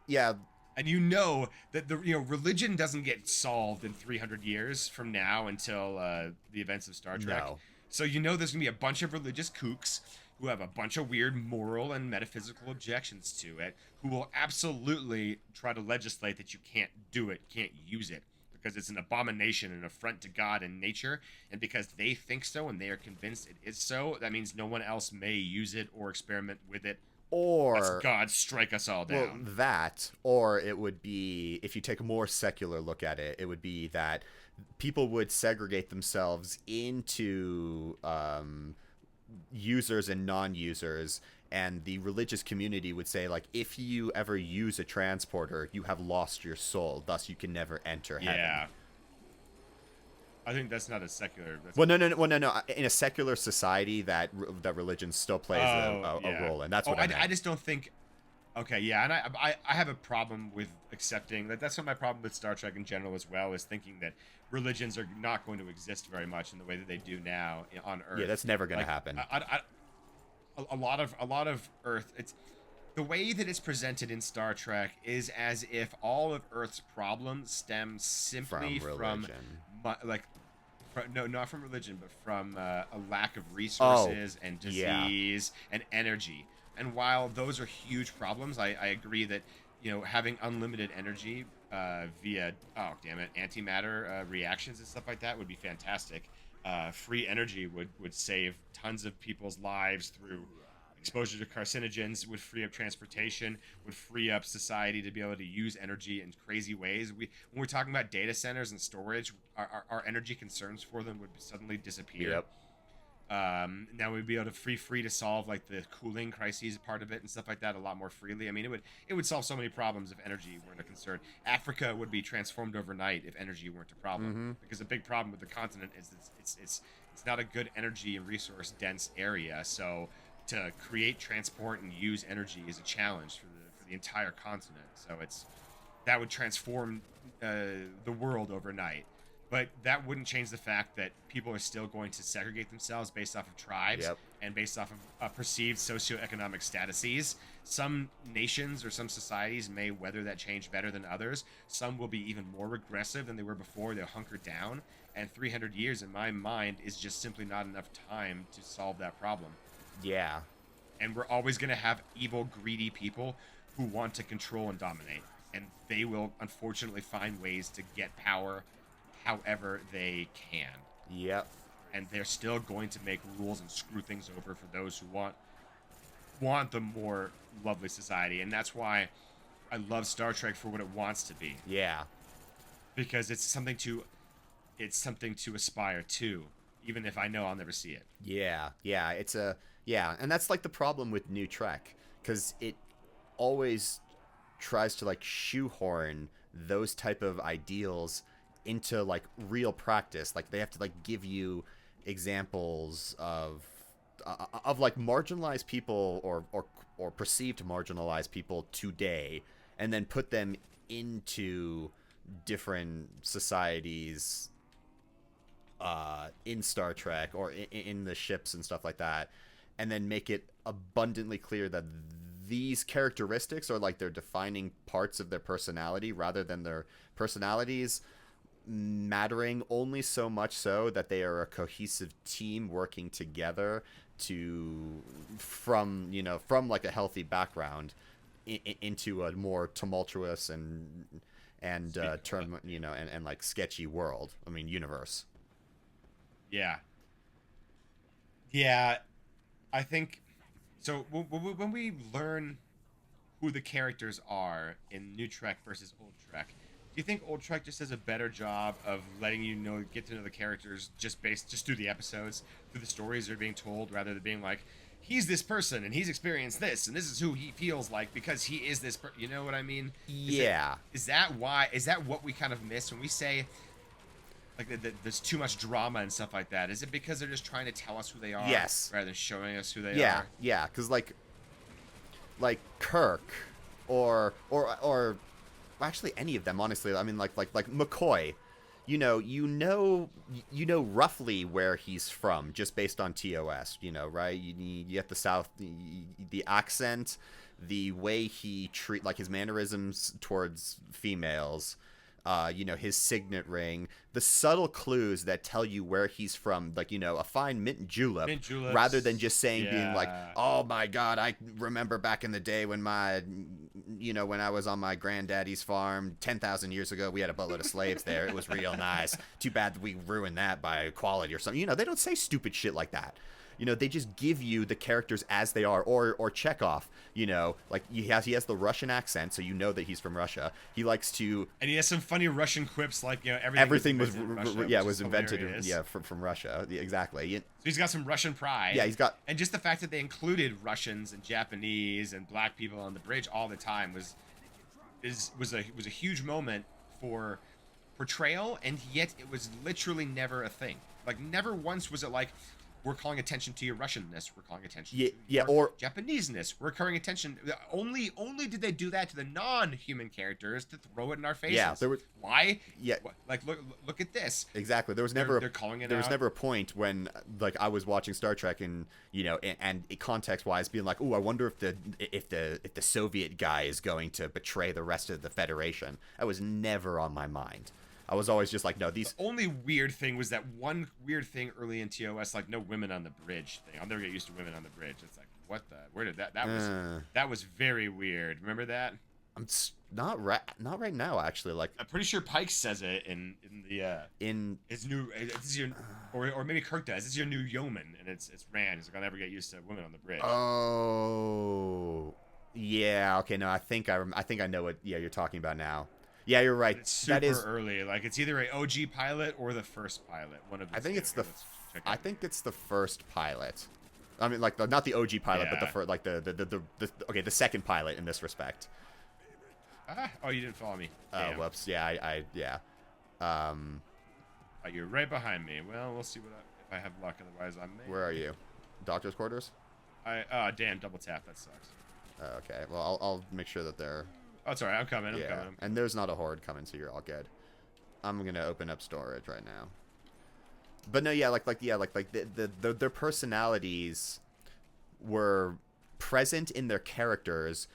yeah, And you know that the religion doesn't get solved in 300 years from now until the events of Star Trek. no. So you know there's gonna be a bunch of religious kooks who have a bunch of weird moral and metaphysical objections to it, who will absolutely try to legislate that you can't do it, can't use it, because it's an abomination and affront to God and nature, and because they think so and they are convinced it is so, that means no one else may use it or experiment with it. Let's Or God strike us all well, down. that, or it would be, if you take a more secular look at it, it would be that people would segregate themselves into users and non-users, and the religious community would say, like, if you ever use a transporter, you have lost your soul, thus you can never enter heaven. Yeah. I think that's not a secular. That's Well, no, no, no, well, no, no. In a secular society, that religion still plays oh a yeah. role, and that's Oh, what I I meant. just don't think. Okay, yeah, and I have a problem with accepting that. That's what my problem with Star Trek in general as well is thinking that religions are not going to exist very much in the way that they do now on Yeah, Earth. that's never gonna Like happen. a lot of Earth. It's the way that it's presented in Star Trek is as if all of Earth's problems stem simply From from religion. like no, not from religion, but from a lack of Oh, resources and yeah. disease and energy. And while those are huge problems, I agree that having unlimited energy via antimatter reactions and stuff like that would be fantastic. Free energy would save tons of people's lives through exposure to carcinogens, would free up transportation, would free up society to be able to use energy in crazy ways. When we're talking about data centers and storage, our energy concerns for them would suddenly disappear. Yep. Now we'd be able to free to solve like the cooling crises part of it and stuff like that a lot more freely. I mean, it would solve so many problems if energy weren't a concern. Africa would be transformed overnight if energy weren't a problem. Mm-hmm. Because the big problem with the continent is it's not a good energy and resource dense area. So to create, transport, and use energy is a challenge for the entire continent. So that would transform the world overnight. But that wouldn't change the fact that people are still going to segregate themselves based off of tribes Yep. and based off of perceived socioeconomic statuses. Some nations or some societies may weather that change better than others. Some will be even more regressive than they were before. They'll hunker down. And 300 years, in my mind, is just simply not enough time to solve that problem. Yeah. And we're always going to have evil, greedy people who want to control and dominate. And they will, unfortunately, find ways to get power however they can. Yep. And they're still going to make rules and screw things over for those who want the more lovely society. And that's why I love Star Trek for what it wants to be. Yeah. Because it's something to aspire to, even if I know I'll never see it. Yeah. Yeah. Yeah, and that's like the problem with New Trek, because it always tries to like shoehorn those type of ideals into like real practice. Like they have to like give you examples of like marginalized people or perceived marginalized people today, and then put them into different societies in Star Trek or in the ships and stuff like that, and then make it abundantly clear that these characteristics are like their defining parts of their personality, rather than their personalities mattering only so much so that they are a cohesive team working together to from like a healthy background into a more tumultuous and and like sketchy world. I mean, universe. Yeah. Yeah, I think so. When we learn who the characters are in New Trek versus Old Trek, do you think Old Trek just does a better job of letting get to know the characters just through the episodes, through the stories they're being told, rather than being like, he's this person and he's experienced this and this is who he feels like because he is this you know what I mean? Yeah. Is that what we kind of miss when we say like there's too much drama and stuff like that? Is it because they're just trying to tell us who they are Yes. rather than showing us who they Yeah, are? yeah, because like Kirk or actually any of them, honestly. I mean, like McCoy, you know roughly where he's from just based on TOS, right? You get the South, the accent, the way he treat, like his mannerisms towards females, his signet ring, the subtle clues that tell you where he's from, like, a fine mint julep, rather than just saying, being like, oh my God, I remember back in the day when when I was on my granddaddy's farm 10,000 years ago, we had a boatload of slaves there. It was real nice. Too bad we ruined that by equality or something. They don't say stupid shit like that. They just give you the characters as they are, or Chekhov, like he has the Russian accent, so you know that he's from Russia. He likes to, and he has some funny Russian quips, like everything was invented, hilarious. from Russia. Yeah, exactly. So he's got some Russian pride. Yeah, he's got, and just the fact that they included Russians and Japanese and black people on the bridge all the time was a huge moment for portrayal, and yet it was literally never a thing. Like never once was it like, we're calling attention to your Russianness. We're calling attention to your Japaneseness. We're calling attention. Only did they do that to the non-human characters to throw it in our faces. Yeah, there was. Why? Yeah, like look at this. Exactly. There was never. They're calling it. There was never a point when like I was watching Star Trek and and context-wise being like, oh, I wonder if the Soviet guy is going to betray the rest of the Federation. That was never on my mind. I was always just like, no, these. The only weird thing was that one weird thing early in TOS, like no women on the bridge thing. I'll never get used to women on the bridge. It's like, what the? Where did that? That was very weird. Remember that? I'm not right now, actually. Like, I'm pretty sure Pike says it in his new. It's your, or maybe Kirk does. It's your new yeoman, and it's Rand. He's like, I'll never get used to women on the bridge. Oh, yeah. Okay, no, I think I know what. Yeah, you're talking about now. Yeah, you're right. It's super early. Like it's either a OG pilot or the first pilot. One of the. I think it's the first pilot. I mean, like not the OG pilot, but the first, like the second pilot in this respect. Oh, you didn't follow me. Oh, whoops. Yeah, You're right behind me. Well, we'll see if I have luck. Otherwise, I'm. Where are you? Doctor's quarters. Dan, double tap. That sucks. Okay. Well, I'll make sure that they're. Oh, sorry. I'm coming. I'm coming. And there's not a horde coming, so you're all good. I'm gonna open up storage right now. But no, yeah, their personalities were present in their characters,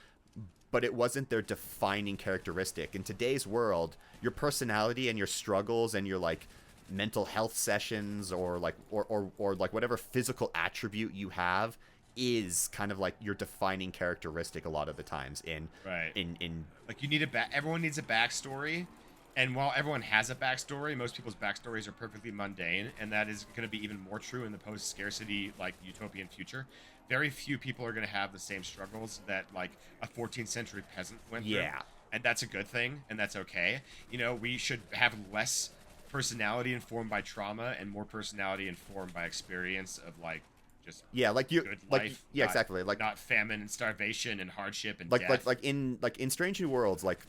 but it wasn't their defining characteristic. In today's world, your personality and your struggles and your like mental health sessions or like whatever physical attribute you have is kind of like your defining characteristic a lot of the times in like you need everyone needs a backstory, and while everyone has a backstory, most people's backstories are perfectly mundane, and that is going to be even more true in the post-scarcity like utopian future. Very few people are going to have the same struggles that like a 14th century peasant went through, and that's a good thing, and that's okay. We should have less personality informed by trauma and more personality informed by experience of like just good life, exactly, like not famine and starvation and hardship and death. like in Strange New Worlds, like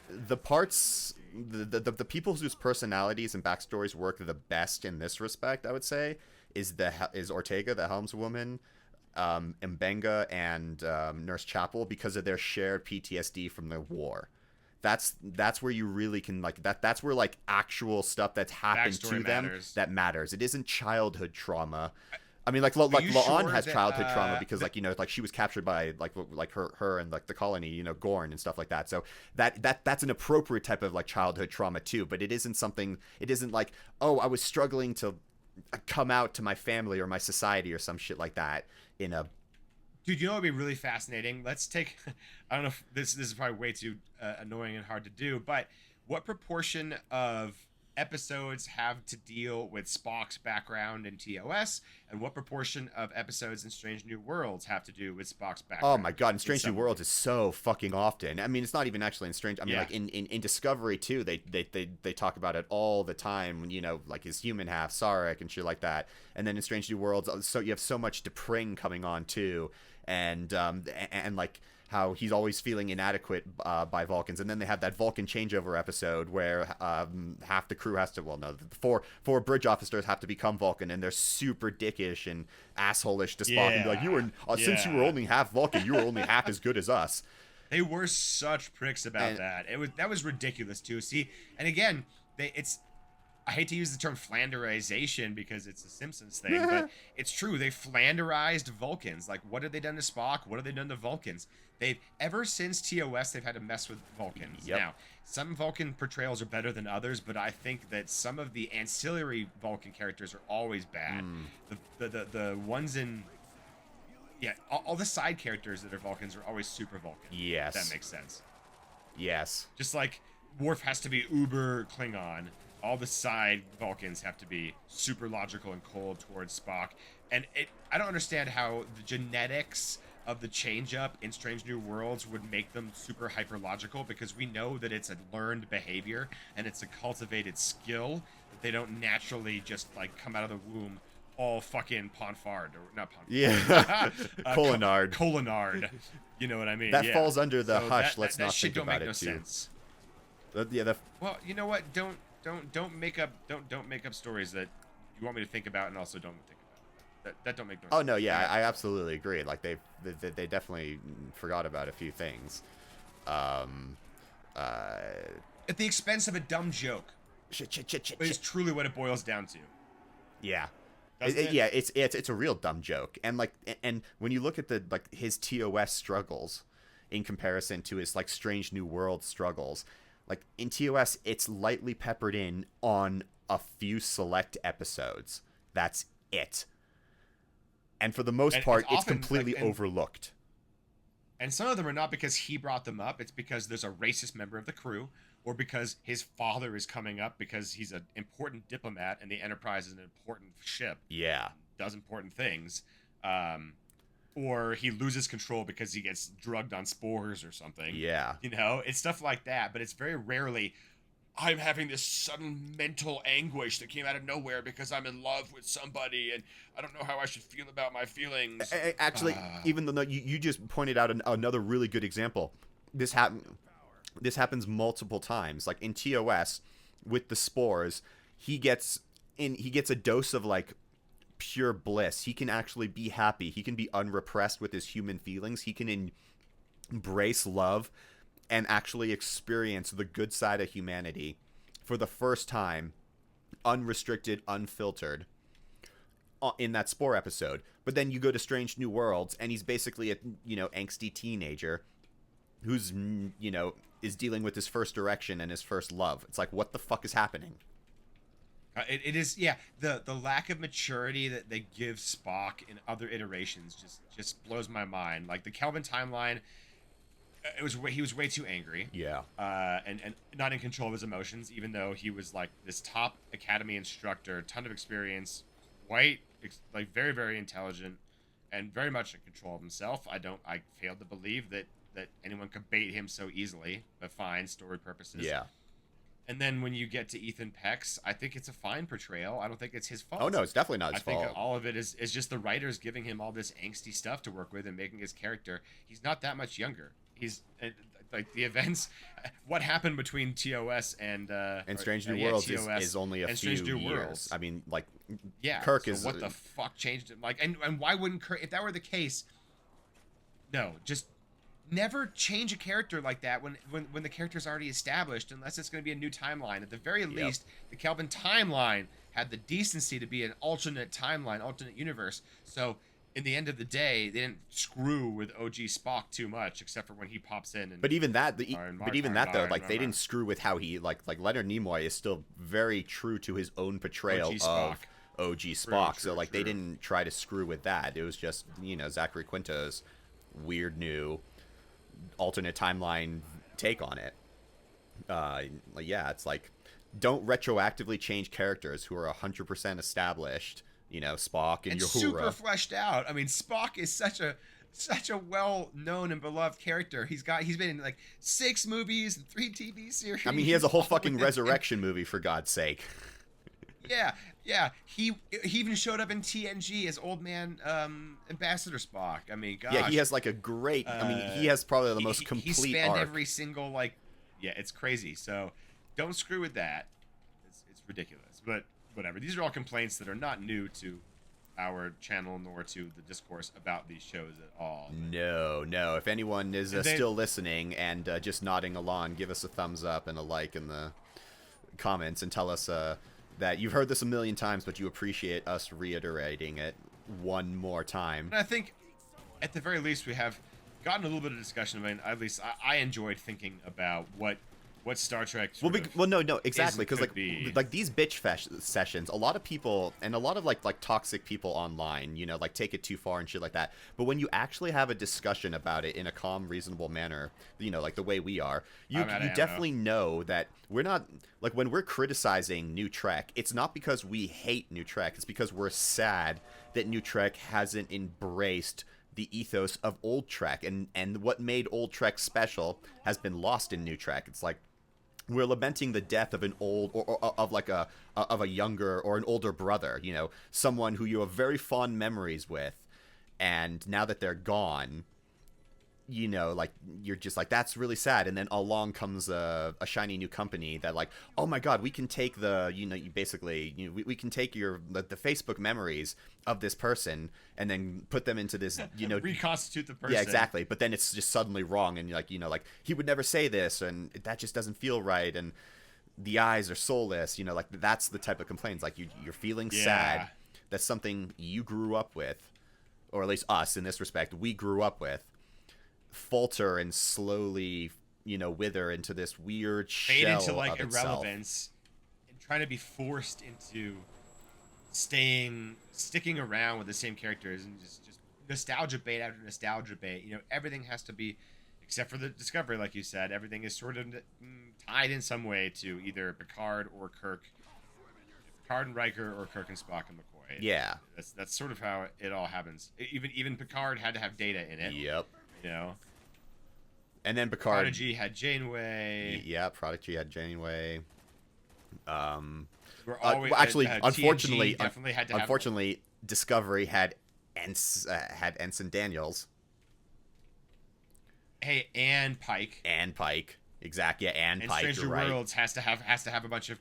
the parts the people whose personalities and backstories work the best in this respect, I would say, is Ortega, the helmswoman, Mbenga, and Nurse Chapel, because of their shared PTSD from the war. That's where you really can like that's where like actual stuff that's happened to them that matters. It isn't childhood trauma. I mean, like La'an has childhood trauma because, like, like she was captured by like her and like the colony, Gorn and stuff like that. So that's an appropriate type of like childhood trauma too. But it isn't something. It isn't like, oh, I was struggling to come out to my family or my society or some shit like that. Dude, what would be really fascinating? Let's take. I don't know if this is probably way too annoying and hard to do, but what proportion of episodes have to deal with Spock's background in TOS, and what proportion of episodes in Strange New Worlds have to do with Spock's background. Oh my god, in Strange New Worlds is so fucking often. I mean, it's not even actually in Strange. I mean, like in Discovery too, they talk about it all the time. When, you know, like his human half, Sarek and shit like that. And then in Strange New Worlds, so you have so much D'Pring coming on too, and like how he's always feeling inadequate by Vulcans. And then they have that Vulcan changeover episode where half the crew has to, well, no, the four bridge officers have to become Vulcan, and they're super dickish and asshole-ish to Spock and be like, you were since you were only half Vulcan, you were only half as good as us. They were such pricks about that. That was ridiculous too. See, and again, I hate to use the term Flanderization because it's a Simpsons thing, but it's true. They Flanderized Vulcans. Like, what have they done to Spock? What have they done to Vulcans? They've, ever since TOS, they've had to mess with Vulcans. Yep. Now, some Vulcan portrayals are better than others, but I think that some of the ancillary Vulcan characters are always bad. The ones in... Yeah, all the side characters that are Vulcans are always super Vulcan. Yes. If that makes sense. Yes. Just like Worf has to be uber Klingon, all the side Vulcans have to be super logical and cold towards Spock. And I don't understand how the genetics of the change-up in Strange New Worlds would make them super hyper-logical, because we know that it's a learned behavior and it's a cultivated skill, that they don't naturally just, like, come out of the womb all fucking Ponfard, or not Ponfard. Yeah. Colonard. Colonard. You know what I mean? That falls under the hush. Let's that not shit think don't about make it no too. sense. Well, you know what? Don't make up stories that you want me to think about, and also don't think about. That don't make no sense. Oh no, yeah, I absolutely agree. Like they definitely forgot about a few things. At the expense of a dumb joke. Shit. But it's truly what it boils down to. Yeah. Yeah, it's a real dumb joke. And like, and when you look at the, like, his TOS struggles in comparison to his, like, Strange New World struggles, like in TOS, it's lightly peppered in on a few select episodes. That's it. And for the most part, it's completely overlooked. And some of them are not because he brought them up. It's because there's a racist member of the crew, or because his father is coming up because he's an important diplomat and the Enterprise is an important ship. Yeah. Does important things. Or he loses control because he gets drugged on spores or something. Yeah. You know, it's stuff like that, but it's very rarely, I'm having this sudden mental anguish that came out of nowhere because I'm in love with somebody and I don't know how I should feel about my feelings. Actually, even though you just pointed out another really good example. This happens multiple times. Like in TOS, with the spores, he gets a dose of, like, pure bliss. He can actually be happy. He can be unrepressed with his human feelings. He can embrace love and actually experience the good side of humanity for the first time, unrestricted, unfiltered, in that spore episode. But then you go to Strange New Worlds, and he's basically a, angsty teenager who's, is dealing with his first erection and his first love. It's like, what the fuck is happening? It is, yeah. The lack of maturity that they give Spock in other iterations just blows my mind. Like the Kelvin timeline, he was way too angry. Yeah. And not in control of his emotions, even though he was like this top academy instructor, ton of experience, very, very intelligent, and very much in control of himself. I failed to believe that anyone could bait him so easily, but fine, story purposes. Yeah. And then when you get to Ethan Peck's, I think it's a fine portrayal. I don't think it's his fault. Oh no, it's definitely not his fault. I think all of it is just the writers giving him all this angsty stuff to work with and making his character. He's not that much younger. He's like the events, what happened between TOS and Strange New Worlds is only a few years. I mean, like, yeah. Kirk so is what the fuck changed it? Like, and why wouldn't Kirk? If that were the case, no, just never change a character like that when the character's already established, unless it's going to be a new timeline. At the very least, the Kelvin timeline had the decency to be an alternate timeline, alternate universe. So in the end of the day, they didn't screw with OG Spock too much, except for when he pops in. And, but even that, they didn't screw with how he like Leonard Nimoy is still very true to his own portrayal of OG Spock. So like they didn't try to screw with that. It was just Zachary Quinto's weird new alternate timeline take on it. Yeah, it's like don't retroactively change characters who are 100% established. You know, Spock and And Uhura. super fleshed out. I mean, Spock is such a well known and beloved character. He's been in like 6 movies and 3 TV series. I mean, he has a whole fucking Resurrection movie, for God's sake. Yeah. He even showed up in TNG as old man Ambassador Spock. I mean, gosh. Yeah, he has like a great. I mean, he has probably the most complete He spanned arc. every single like. Yeah, it's crazy. So, don't screw with that. It's ridiculous. But whatever. These are all complaints that are not new to our channel nor to the discourse about these shows at all. No. If anyone is still listening and just nodding along, give us a thumbs up and a like in the comments and tell us that you've heard this a million times, but you appreciate us reiterating it one more time. And I think, at the very least, we have gotten a little bit of discussion. I mean, at least I enjoyed thinking about what Star Trek. No, exactly, because like these bitch sessions, a lot of people and a lot of like toxic people online, you know, like take it too far and shit like that. But when you actually have a discussion about it in a calm, reasonable manner, you know, like the way we are, you definitely know that we're not like when we're criticizing New Trek, it's not because we hate New Trek, it's because we're sad that New Trek hasn't embraced the ethos of old Trek, and what made old Trek special has been lost in New Trek. It's like we're lamenting the death of an old or of like a younger or an older brother, you know, someone who you have very fond memories with, and now that they're gone, you know, like you're just like, that's really sad. And then along comes a shiny new company that like, oh my god, we can take the, you know, we can take the Facebook memories of this person and then put them into this, you know, reconstitute the person. Yeah, exactly. But then it's just suddenly wrong, and like, you know, like he would never say this, and that just doesn't feel right, and the eyes are soulless, you know, like that's the type of complaints. Like you're feeling sad. That's something you grew up with, or at least us in this respect, we grew up with, falter and slowly, you know, wither into this weird fade shell into like of irrelevance, and trying to be forced into sticking around with the same characters, and just nostalgia bait after nostalgia bait. You know, everything has to be, except for the Discovery, like you said, everything is sort of tied in some way to either Picard or Kirk, Picard and Riker, or Kirk and Spock and McCoy. Yeah, that's sort of how it all happens. Even Picard had to have Data in it. Yep. You know, and then Picard. Prodigy had Janeway. Yeah, Prodigy had Janeway. Unfortunately, Discovery had Ensign Daniels. Hey, and Pike. Exactly. Yeah, and Pike. Stranger Worlds has to have a bunch of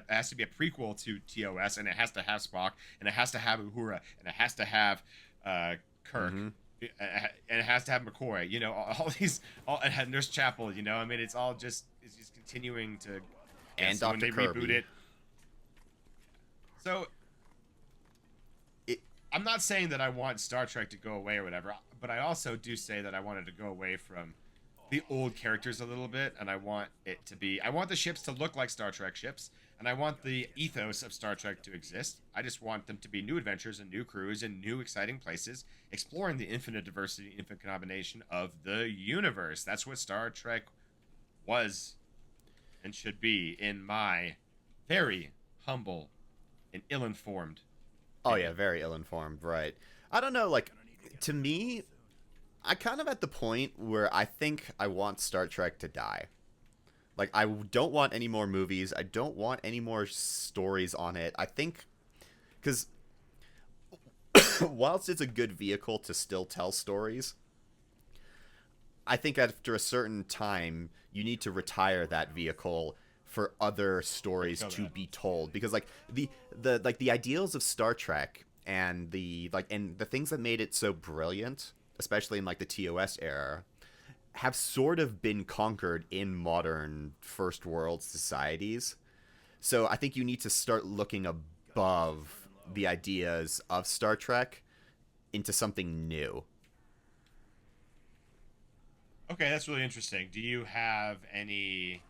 has to be a prequel to TOS, and it has to have Spock, and it has to have Uhura, and it has to have Kirk. Mm-hmm. And it has to have McCoy, you know, all these, and Nurse Chapel, you know, I mean, it's just continuing to, and Dr. when they Kirby. reboot it. So, I'm not saying that I want Star Trek to go away or whatever, but I also do say that I wanted to go away from the old characters a little bit, and I want the ships to look like Star Trek ships, and I want the ethos of Star Trek to exist. I just want them to be new adventures and new crews and new exciting places, exploring the infinite diversity, infinite combination of the universe. That's what Star Trek was and should be, in my very humble and ill-informed opinion. Oh yeah, very ill-informed, right. I don't know, like, to me, I kind of at the point where I think I want Star Trek to die. Like, I don't want any more movies. I don't want any more stories on it. I think, because whilst it's a good vehicle to still tell stories, I think after a certain time, you need to retire that vehicle for other stories to be told. Because, like, the ideals of Star Trek and the things that made it so brilliant, especially in like the TOS era, have sort of been conquered in modern first world societies. So I think you need to start looking above the ideas of Star Trek into something new. Okay, that's really interesting. Do you have any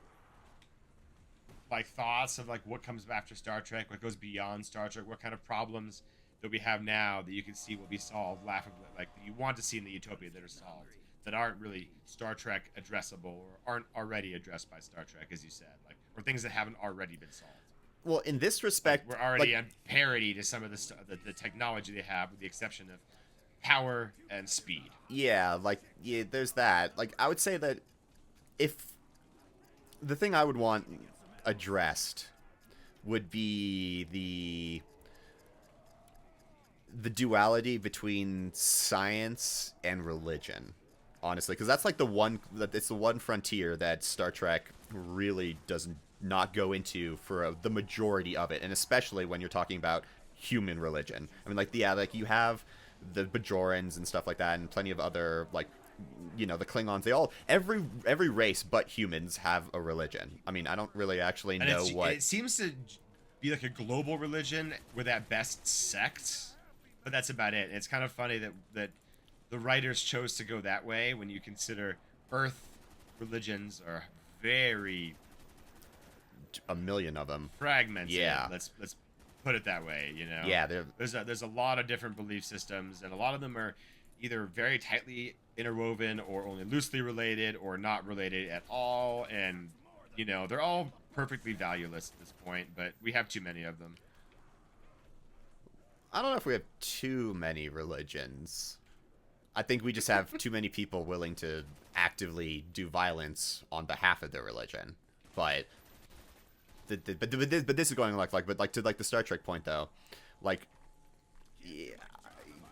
like thoughts of like what comes after Star Trek, what goes beyond Star Trek, what kind of problems that we have now that you can see will be solved laughably, like you want to see in the utopia that are solved? that aren't really Star Trek addressable or aren't already addressed by Star Trek, as you said, like, or things that haven't already been solved. Well, in this Like, respect, we're already on parity to some of the technology they have, with the exception of power and speed. yeah, like, yeah, there's that. Like, I would say that if the thing I would want addressed would be the duality between science and religion, honestly, because that's like it's the one frontier that Star Trek really does not go into for the majority of it, and especially when you're talking about human religion. I mean, like, yeah, like, you have the Bajorans and stuff like that, and plenty of other, like, you know, the Klingons. They all, every race but humans have a religion. I mean, I don't really actually know what it seems to be like a global religion with at best sect, but that's about it. It's kind of funny that the writers chose to go that way when you consider Earth religions are very a million of them fragmented. Yeah, Let's put it that way. You know. yeah, There's a lot of different belief systems, and a lot of them are either very tightly interwoven or only loosely related or not related at all. And you know, they're all perfectly valueless at this point, but we have too many of them. I don't know if we have too many religions. I think we just have too many people willing to actively do violence on behalf of their religion. But this is going like to the Star Trek point though, like, yeah,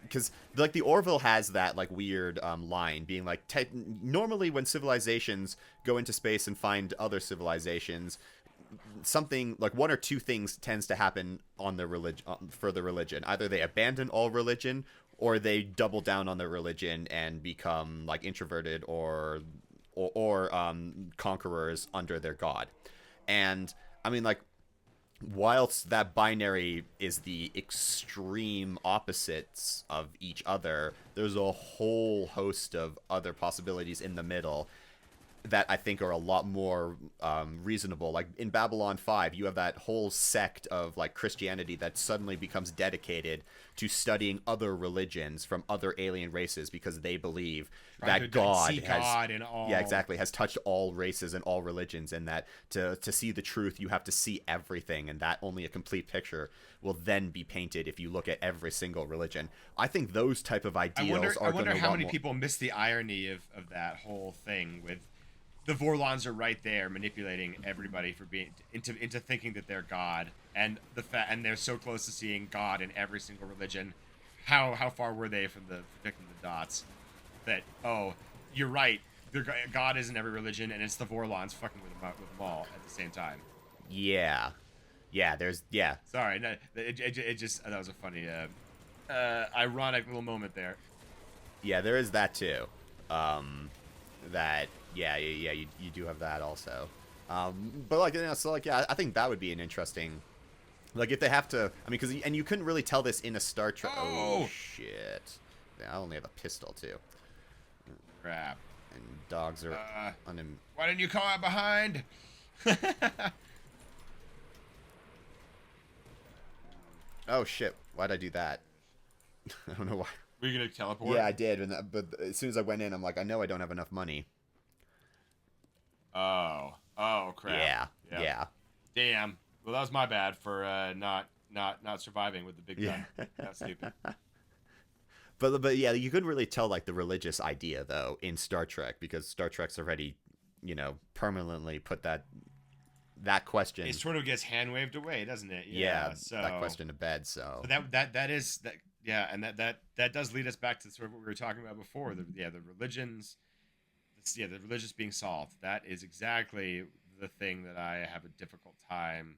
because like the Orville has that like weird line being like, normally when civilizations go into space and find other civilizations, something like one or two things tends to happen on the religion for the religion. Either they abandon all religion, or they double down on their religion and become like introverted or conquerors under their god. And I mean, like, whilst that binary is the extreme opposites of each other, there's a whole host of other possibilities in the middle that I think are a lot more reasonable. Like in Babylon 5, you have that whole sect of like Christianity that suddenly becomes dedicated to studying other religions from other alien races because they believe that God has touched all races and all religions, and that to see the truth you have to see everything, and that only a complete picture will then be painted if you look at every single religion. I think those type of ideals I wonder how many people miss the irony of that whole thing with the Vorlons are right there manipulating everybody for being into thinking that they're God, and and they're so close to seeing God in every single religion. How far were they from connecting the dots? That, oh, you're right, God is in every religion, and it's the Vorlons fucking with them all at the same time. Yeah, there's Sorry, no, it just that was a funny, ironic little moment there. Yeah, there is that too. You do have that also. But like, you know, so like, yeah, I think that would be an interesting, like, if they have to, I mean, and you couldn't really tell this in a Star Trek. Oh shit! Yeah, I only have a pistol too. Crap. And dogs are Why didn't you come out behind? Oh shit! Why'd I do that? I don't know why. Were you gonna teleport? Yeah, I did, but as soon as I went in, I'm like, I know I don't have enough money. Oh crap. Yeah. Damn. Well, that was my bad for not surviving with the big gun. That's stupid. But yeah, you couldn't really tell like the religious idea though in Star Trek, because Star Trek's already, you know, permanently put that question. It sort of gets hand waved away, doesn't it? Yeah. So that question to bed. So that is that. Yeah, and that does lead us back to sort of what we were talking about before. The religions. The religious being solved. That is exactly the thing that I have a difficult time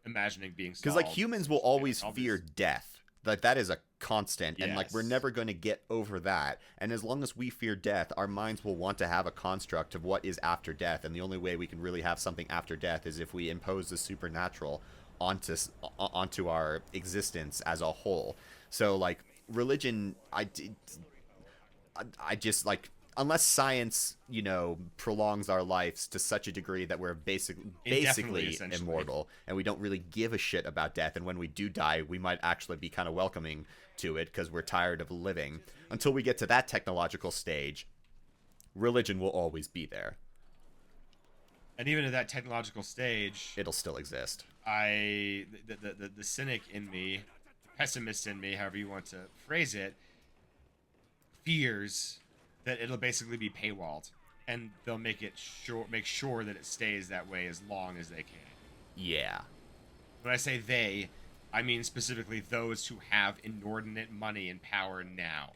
imagining being solved. Because like humans will always fear death. Like that is a constant, and like we're never going to get over that. And as long as we fear death, our minds will want to have a construct of what is after death. And the only way we can really have something after death is if we impose the supernatural onto our existence as a whole. So like religion, I just like, unless science, you know, prolongs our lives to such a degree that we're basically immortal, and we don't really give a shit about death, and when we do die, we might actually be kind of welcoming to it because we're tired of living. Until we get to that technological stage, religion will always be there. And even at that technological stage, It'll still exist. the cynic in me, the pessimist in me, however you want to phrase it, fears that it'll basically be paywalled, and they'll make sure that it stays that way as long as they can. Yeah. When I say they, I mean specifically those who have inordinate money and power now.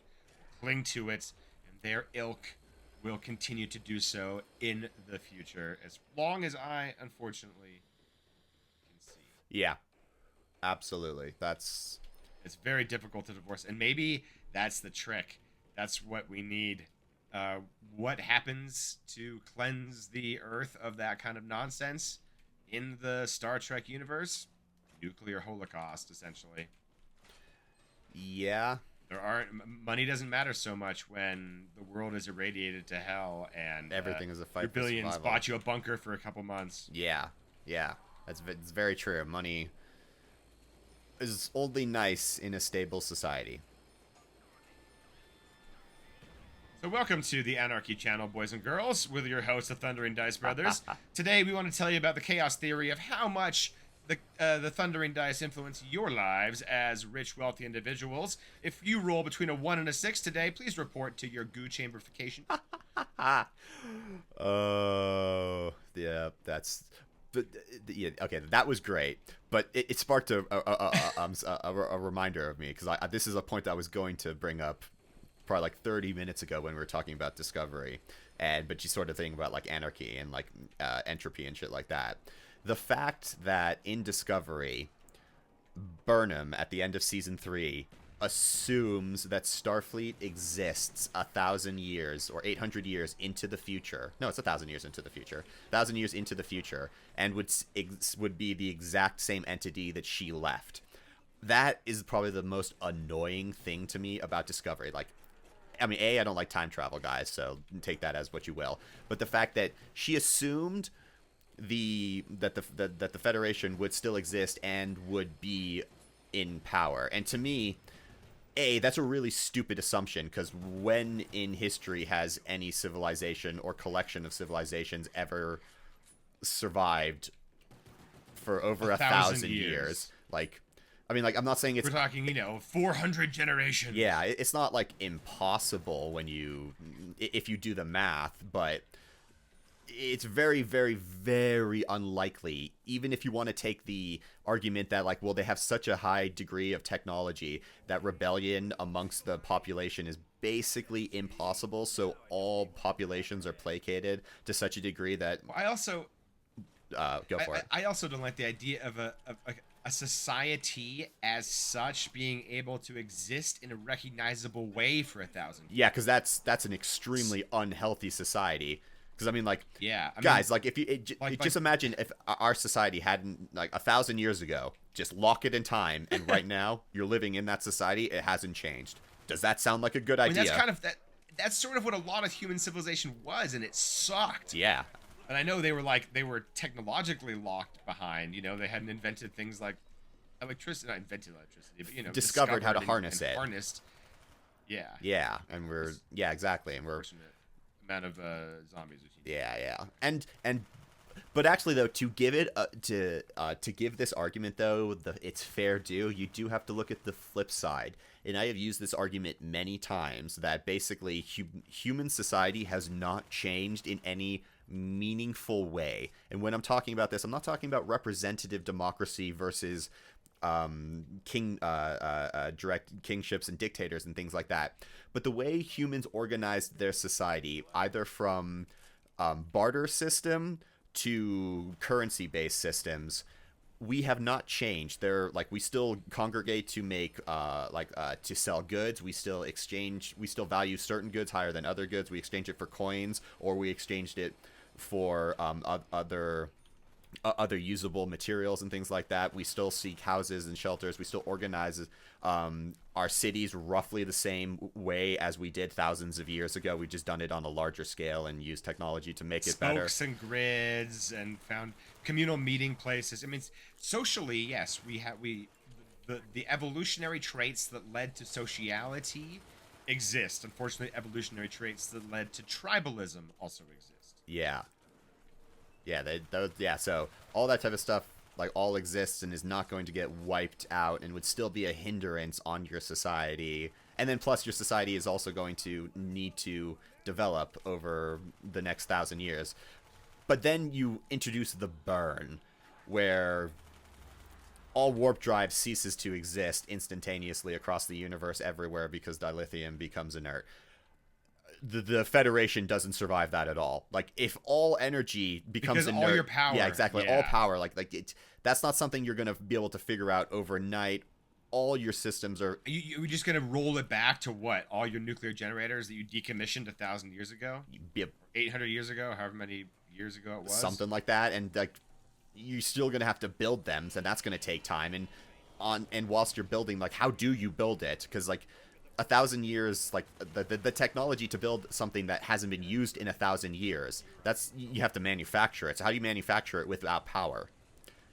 Cling to it, and their ilk will continue to do so in the future, as long as I, unfortunately, can see. Yeah. Absolutely. It's very difficult to divorce, and maybe that's the trick. That's what we need. What happens to cleanse the Earth of that kind of nonsense in the Star Trek universe? Nuclear holocaust, essentially. Yeah. Money doesn't matter so much when the world is irradiated to hell and everything is a fight your for billions survival. bought you a bunker for a couple months. Yeah. It's very true. Money is only nice in a stable society. So welcome to the Anarchy Channel, boys and girls, with your hosts, the Thundering Dice Brothers. Today we want to tell you about the chaos theory of how much the Thundering Dice influence your lives as rich, wealthy individuals. If you roll between a 1 and a 6 today, please report to your goo chamberification. Oh, yeah, yeah, okay, that was great, but it sparked a reminder of me, because this is a point that I was going to bring up probably like 30 minutes ago when we were talking about Discovery, but you sort of think about like anarchy and like entropy and shit like that. The fact that in Discovery, Burnham at the end of season 3 assumes that Starfleet exists 1,000 years or 800 years into the future. No, it's 1,000 years into the future. 1,000 years into the future, and would be the exact same entity that she left. That is probably the most annoying thing to me about Discovery. Like, I mean, I don't like time travel, guys, so take that as what you will. But the fact that she assumed that the Federation would still exist and would be in power, and to me, that's a really stupid assumption, because when in history has any civilization or collection of civilizations ever survived for over 1,000 years? Like, I mean, like, I'm not saying it's... We're talking, 400 generations. Yeah, it's not, like, impossible if you do the math, but it's very, very, very unlikely, even if you want to take the argument that, like, well, they have such a high degree of technology that rebellion amongst the population is basically impossible, so all populations are placated to such a degree that... I also... go for it. I also don't like the idea of a society as such being able to exist in a recognizable way for 1,000 years. Yeah, because that's an extremely unhealthy society. Because, I mean, like, yeah, guys, like, if you just imagine if our society hadn't, like, 1,000 years ago, just lock it in time, and right now you're living in that society, it hasn't changed. Does that sound like a good idea? That's sort of what a lot of human civilization was, and it sucked. Yeah. And I know they were technologically locked behind. They hadn't invented things like electricity. Not invented electricity, but discovered how to harness it. Harnessed. Yeah. Yeah, and exactly, and we're amount of zombies. Yeah. But actually, though, to give it to give this argument, though, its fair due, you do have to look at the flip side. And I have used this argument many times that basically human society has not changed in any meaningful way. And when I'm talking about this, I'm not talking about representative democracy versus direct kingships and dictators and things like that. But the way humans organized their society, either from barter system to currency-based systems, we have not changed. We still congregate to make to sell goods. We still value certain goods higher than other goods. We exchange it for coins, or we exchanged it for other usable materials and things like that. We still seek houses and shelters. We still organize our cities roughly the same way as we did thousands of years ago. We've just done it on a larger scale and used technology to make it better. Spokes and grids, and found communal meeting places. I mean, socially, yes, the evolutionary traits that led to sociality exist. Unfortunately, evolutionary traits that led to tribalism also exist. Yeah. Yeah, so all that type of stuff like all exists and is not going to get wiped out and would still be a hindrance on your society. And then plus your society is also going to need to develop over the next 1,000 years. But then you introduce the burn, where all warp drive ceases to exist instantaneously across the universe everywhere because dilithium becomes inert. The Federation doesn't survive that at all. Like, if all energy becomes because inert, all your power, yeah, exactly, yeah. all power, that's not something you're gonna be able to figure out overnight. All your systems are. You're just gonna roll it back to what? All your nuclear generators that you decommissioned 1,000 years ago, 800 years ago, however many years ago it was, something like that, and like you're still gonna have to build them, and that's gonna take time. And whilst you're building, like, how do you build it? Because like 1,000 years, like the technology to build something that hasn't been used in 1,000 years, you have to manufacture it. So how do you manufacture it without power?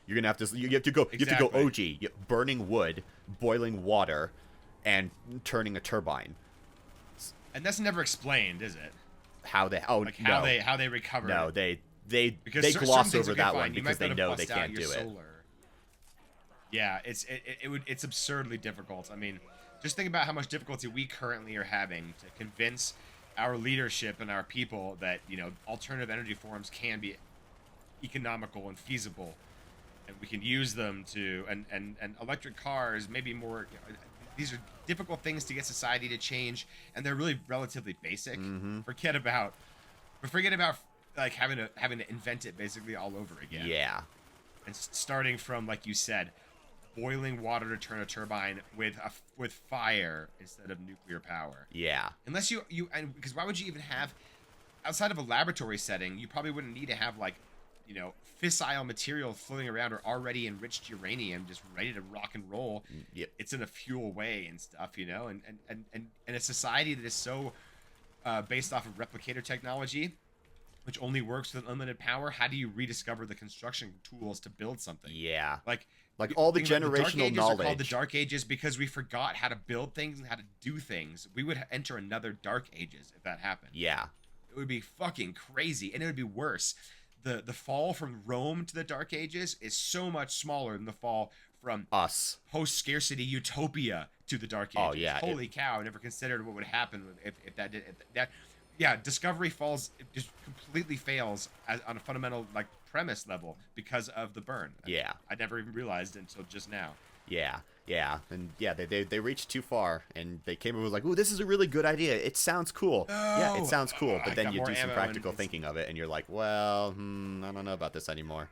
You're gonna have to you have to go OG, burning wood, boiling water, and turning a turbine. And that's never explained, is it? How they recover? No, it. they gloss over that one because they know they can't do it. Yeah, it's absurdly difficult. I mean, just think about how much difficulty we currently are having to convince our leadership and our people that, you know, alternative energy forms can be economical and feasible, and we can use them to and electric cars, maybe more. You know, these are difficult things to get society to change, and they're really relatively basic. Mm-hmm. Forget about like having to invent it basically all over again. Yeah, and starting from, like you said, boiling water to turn a turbine with fire instead of nuclear power. Yeah. Unless because why would you even have, outside of a laboratory setting, you probably wouldn't need to have, like, you know, fissile material floating around or already enriched uranium just ready to rock and roll. Yep. It's in a fuel way and stuff, you know, and a society that is so based off of replicator technology, which only works with unlimited power. How do you rediscover the construction tools to build something? Yeah. Like all the generational the Dark Ages knowledge. are called the Dark Ages because we forgot how to build things and how to do things. We would enter another Dark Ages if that happened. Yeah. It would be fucking crazy, and it would be worse. The fall from Rome to the Dark Ages is so much smaller than the fall from us post-scarcity utopia to the Dark Ages. Oh yeah. Holy cow! I never considered what would happen if that did that. Yeah, Discovery falls, it just completely fails on a fundamental, like, premise level because of the burn. Yeah. I never even realized until just now. Yeah, and yeah, they reached too far, and they came up with like, ooh, this is a really good idea. It sounds cool. No! Yeah, it sounds cool, but I then got you more do some ammo practical and thinking of it, and you're like, well, I don't know about this anymore.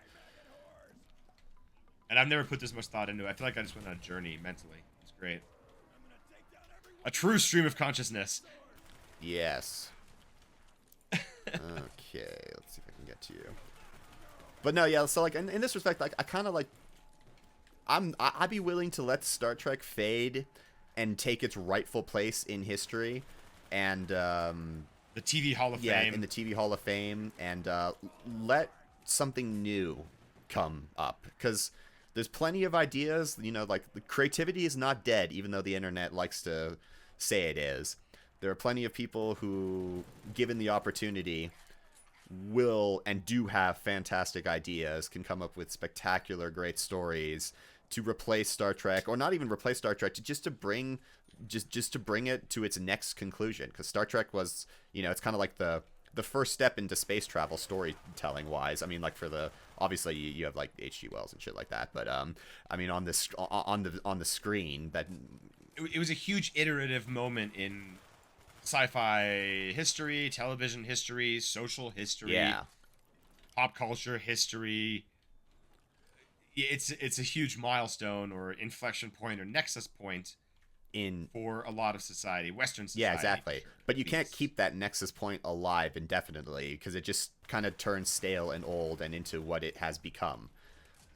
And I've never put this much thought into it. I feel like I just went on a journey mentally. It's great. A true stream of consciousness. Yes. Okay, let's see if I can get to you. But no, yeah, so like in this respect, like I kind of like I'd be willing to let Star Trek fade and take its rightful place in history, and the TV Hall of Fame. Yeah, in the TV Hall of Fame, and let something new come up, because there's plenty of ideas. You know, like, the creativity is not dead, even though the internet likes to say it is. There are plenty of people who, given the opportunity, will and do have fantastic ideas, can come up with spectacular, great stories to replace Star Trek, or not even replace Star Trek, to bring it to its next conclusion. Because Star Trek was, you know, it's kind of like the first step into space travel storytelling wise. I mean, like, for the, obviously you have like H.G. Wells and shit like that, but I mean, on the screen, that it was a huge iterative moment in sci-fi history, television history, social history, pop culture history. It's a huge milestone or inflection point or nexus point for a lot of society, Western society. Yeah, exactly. Sure. But you can't keep that nexus point alive indefinitely, because it just kind of turns stale and old and into what it has become.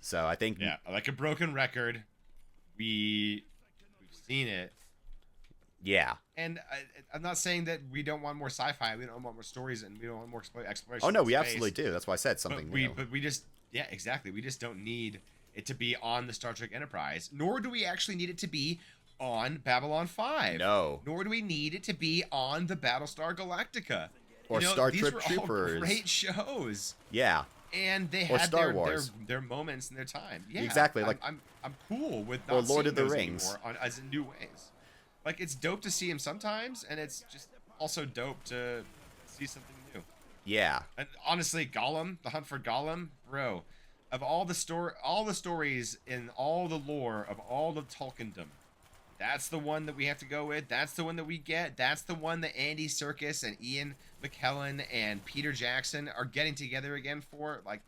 So I think, yeah, like a broken record, we've seen it. Yeah. And I'm not saying that we don't want more sci-fi, we don't want more stories, and we don't want more exploration. Oh no, we absolutely do. That's why I said something new. But we just, yeah, exactly. We just don't need it to be on the Star Trek Enterprise, nor do we actually need it to be on Babylon 5. No. Nor do we need it to be on the Battlestar Galactica. Or Star Trek Troopers. These were all great shows. Yeah. And they Or had Star Wars. their moments and their time. Yeah, exactly. Like I'm cool with or not Lord seeing of the those Rings anymore as in new ways. Like, it's dope to see him sometimes, and it's just also dope to see something new. Yeah. And honestly, Gollum, the Hunt for Gollum, bro, of all the stories in all the lore of all the Tolkiendom, that's the one that we have to go with. That's the one that we get. That's the one that Andy Serkis and Ian McKellen and Peter Jackson are getting together again for. Like,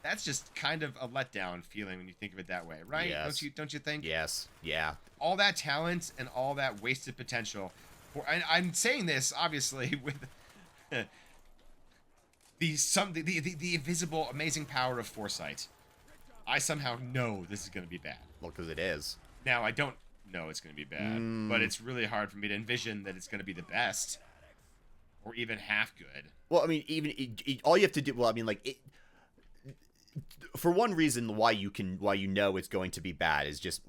that's just kind of a letdown feeling when you think of it that way, right? Yes. Don't you think? Yes. Yeah. All that talent and all that wasted potential. I'm saying this obviously with the invisible, amazing power of foresight. I somehow know this is going to be bad. Well, because it is. Now, I don't know it's going to be bad, but it's really hard for me to envision that it's going to be the best or even half good. Well, I mean, all you have to do. Well, I mean, like, for one reason why you know it's going to be bad is just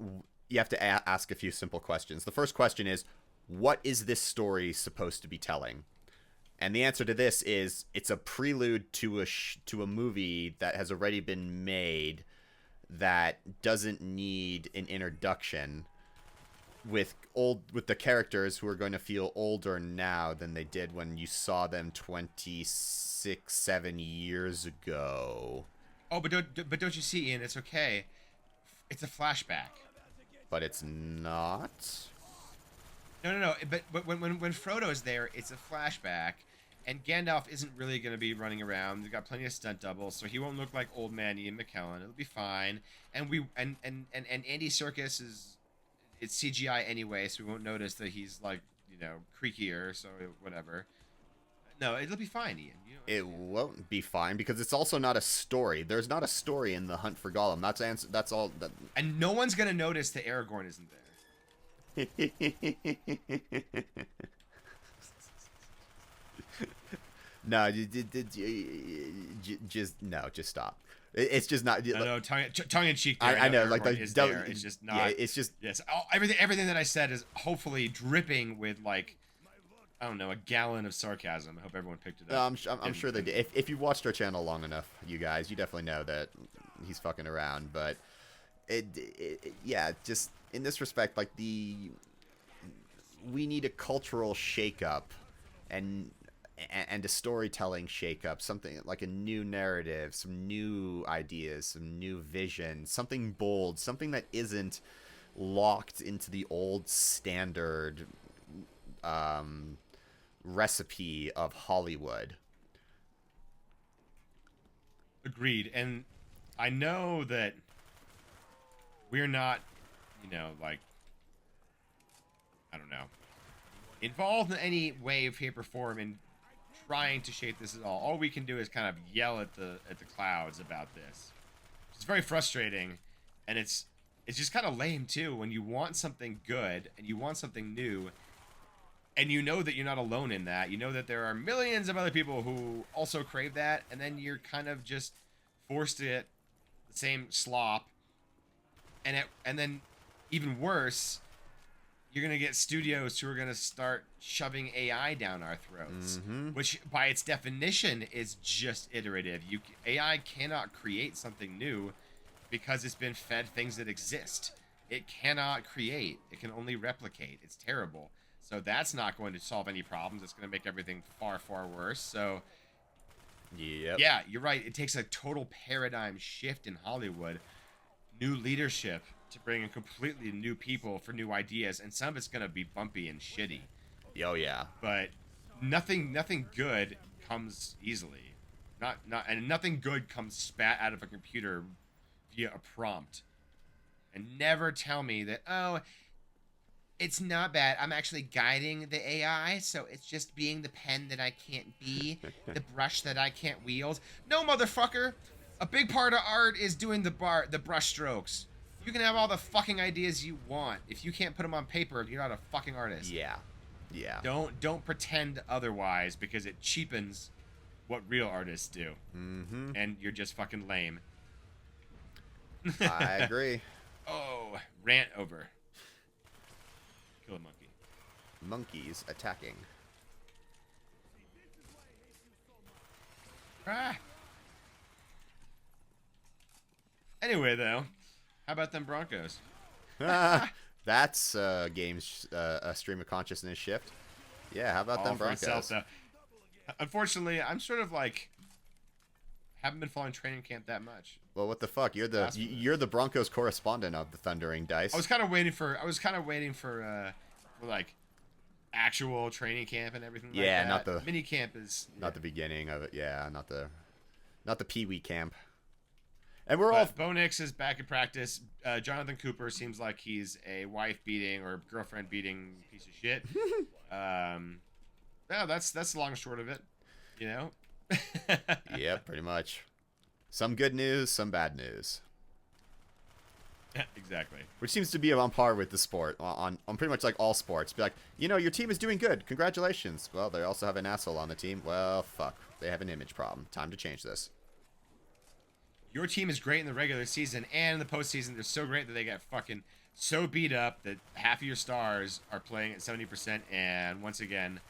you have to ask a few simple questions. The first question is, what is this story supposed to be telling? And the answer to this is it's a prelude to a movie that has already been made that doesn't need an introduction with the characters who are going to feel older now than they did when you saw them 7 years ago. Oh, but don't you see, Ian? It's okay. It's a flashback. But it's not. No. But when Frodo's there, it's a flashback, and Gandalf isn't really going to be running around. We've got plenty of stunt doubles, so he won't look like old man Ian McKellen. It'll be fine. And Andy Serkis it's CGI anyway, so we won't notice that he's like, creakier. So whatever. No, it'll be fine, Ian. It won't be fine because it's also not a story. There's not a story in the Hunt for Gollum. That's all. And no one's gonna notice that Aragorn isn't there. No, just stop. It's just not. No, tongue in cheek. I know, like is there. It's just not. Yeah, it's just yes. Everything that I said is hopefully dripping with like, I don't know, a gallon of sarcasm. I hope everyone picked it up. I'm sure they did. If you've watched our channel long enough, you guys, you definitely know that he's fucking around. But yeah, just in this respect, like we need a cultural shakeup and a storytelling shakeup, something like a new narrative, some new ideas, some new vision, something bold, something that isn't locked into the old standard recipe of Hollywood. Agreed. And I know that we're not, like, I don't know, involved in any way, shape, or form in trying to shape this at all. All we can do is kind of yell at the clouds about this. It's very frustrating, and it's just kind of lame too when you want something good and you want something new. And you know that you're not alone in that. You know that there are millions of other people who also crave that, and then you're kind of just forced to get the same slop. And then, even worse, you're gonna get studios who are gonna start shoving AI down our throats, which by its definition is just iterative. AI cannot create something new because it's been fed things that exist. It cannot create. It can only replicate. It's terrible. So that's not going to solve any problems. It's going to make everything far, far worse. So, yeah, you're right. It takes a total paradigm shift in Hollywood. New leadership to bring in completely new people for new ideas. And some of it's going to be bumpy and shitty. Oh, yeah. But nothing good comes easily. And nothing good comes spat out of a computer via a prompt. And never tell me that, oh, it's not bad. I'm actually guiding the AI, so it's just being the pen that I can't be, the brush that I can't wield. No, motherfucker! A big part of art is doing the brush strokes. You can have all the fucking ideas you want. If you can't put them on paper, you're not a fucking artist. Yeah. Don't pretend otherwise, because it cheapens what real artists do. And you're just fucking lame. I agree. Oh, rant over. Kill a monkey. Monkeys attacking. Ah. Anyway, though, how about them Broncos? That's a stream of consciousness shift. Yeah, how about All them for Broncos? itself, though. Unfortunately, I'm sort of like haven't been following training camp that much. Well, what the fuck? You're the Broncos correspondent of the Thundering Dice. I was kind of waiting for like actual training camp and everything. Yeah, like that. not the mini camp is not the beginning of it. Yeah, not the Pee-wee camp. And we're all. all. Bo Nix is back in practice. Jonathan Cooper seems like he's a wife beating or girlfriend beating piece of shit. No, that's the long and short of it. You know. Yeah, pretty much. Some good news, some bad news. Exactly. Which seems to be on par with the sport, on pretty much like all sports. Be like, your team is doing good. Congratulations. Well, they also have an asshole on the team. Well, fuck. They have an image problem. Time to change this. Your team is great in the regular season, and in the postseason, they're so great that they get fucking so beat up that half of your stars are playing at 70%, and once again,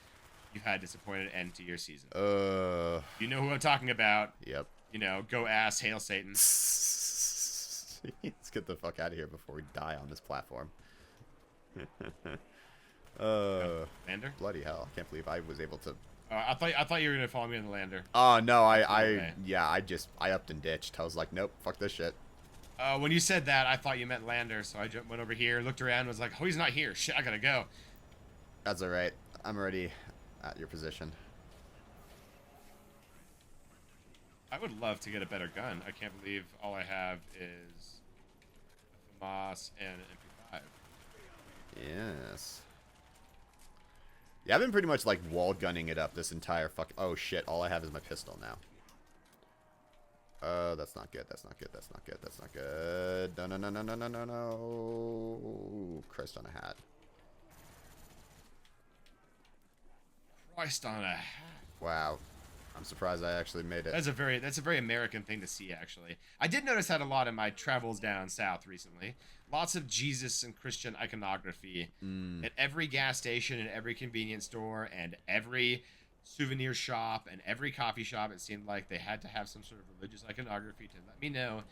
you've had a disappointed end to your season. You know who I'm talking about. Yep. Go ass, hail Satan. Let's get the fuck out of here before we die on this platform. Lander? Bloody hell. I can't believe I was able to... I thought you were gonna follow me on the Lander. Oh, no, Okay. I upped and ditched. I was like, nope, fuck this shit. When you said that, I thought you meant Lander, so I went over here, looked around, and was like, oh, he's not here. Shit, I gotta go. That's alright. I'm already at your position. I would love to get a better gun. I can't believe all I have is a FAMAS and an MP5. Yes. Yeah, I've been pretty much like wall gunning it up this entire fuck. Oh shit! All I have is my pistol now. That's not good. That's not good. That's not good. That's not good. No, no, no, no, no, no, no, no. Christ on a hat. Christ on a hat. Wow. I'm surprised I actually made it. That's a very American thing to see, actually. I did notice that a lot in my travels down south recently. Lots of Jesus and Christian iconography at every gas station and every convenience store and every souvenir shop and every coffee shop. It seemed like they had to have some sort of religious iconography to let me know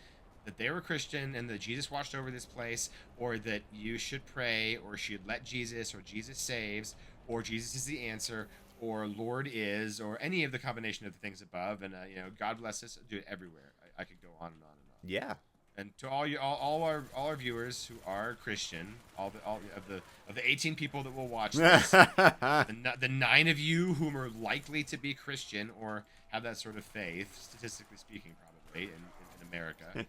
that they were Christian and that Jesus watched over this place, or that you should pray, or should let Jesus, or Jesus saves, or Jesus is the answer, or Lord is, or any of the combination of the things above. And God bless us. Do it everywhere. I could go on and on and on. Yeah. And to all our viewers who are Christian, all of the 18 people that will watch this, the 9 of you whom are likely to be Christian or have that sort of faith, statistically speaking, probably in America.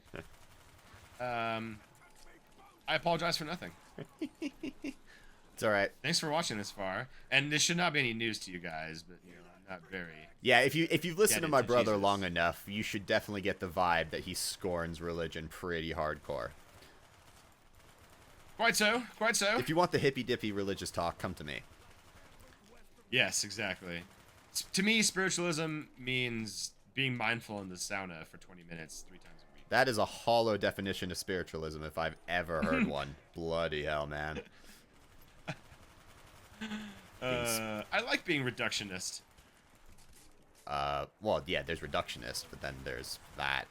I apologize for nothing. It's all right. Thanks for watching this far, and this should not be any news to you guys, but I'm not very. Yeah, if you've listened to my brother Jesus. long enough, you should definitely get the vibe that he scorns religion pretty hardcore. Quite so. If you want the hippy dippy religious talk, come to me. Yes, exactly. To me, spiritualism means being mindful in the sauna for 20 minutes 3 times a week. That is a hollow definition of spiritualism if I've ever heard one. Bloody hell, man. I like being reductionist. Well, yeah, there's reductionist, but then there's that.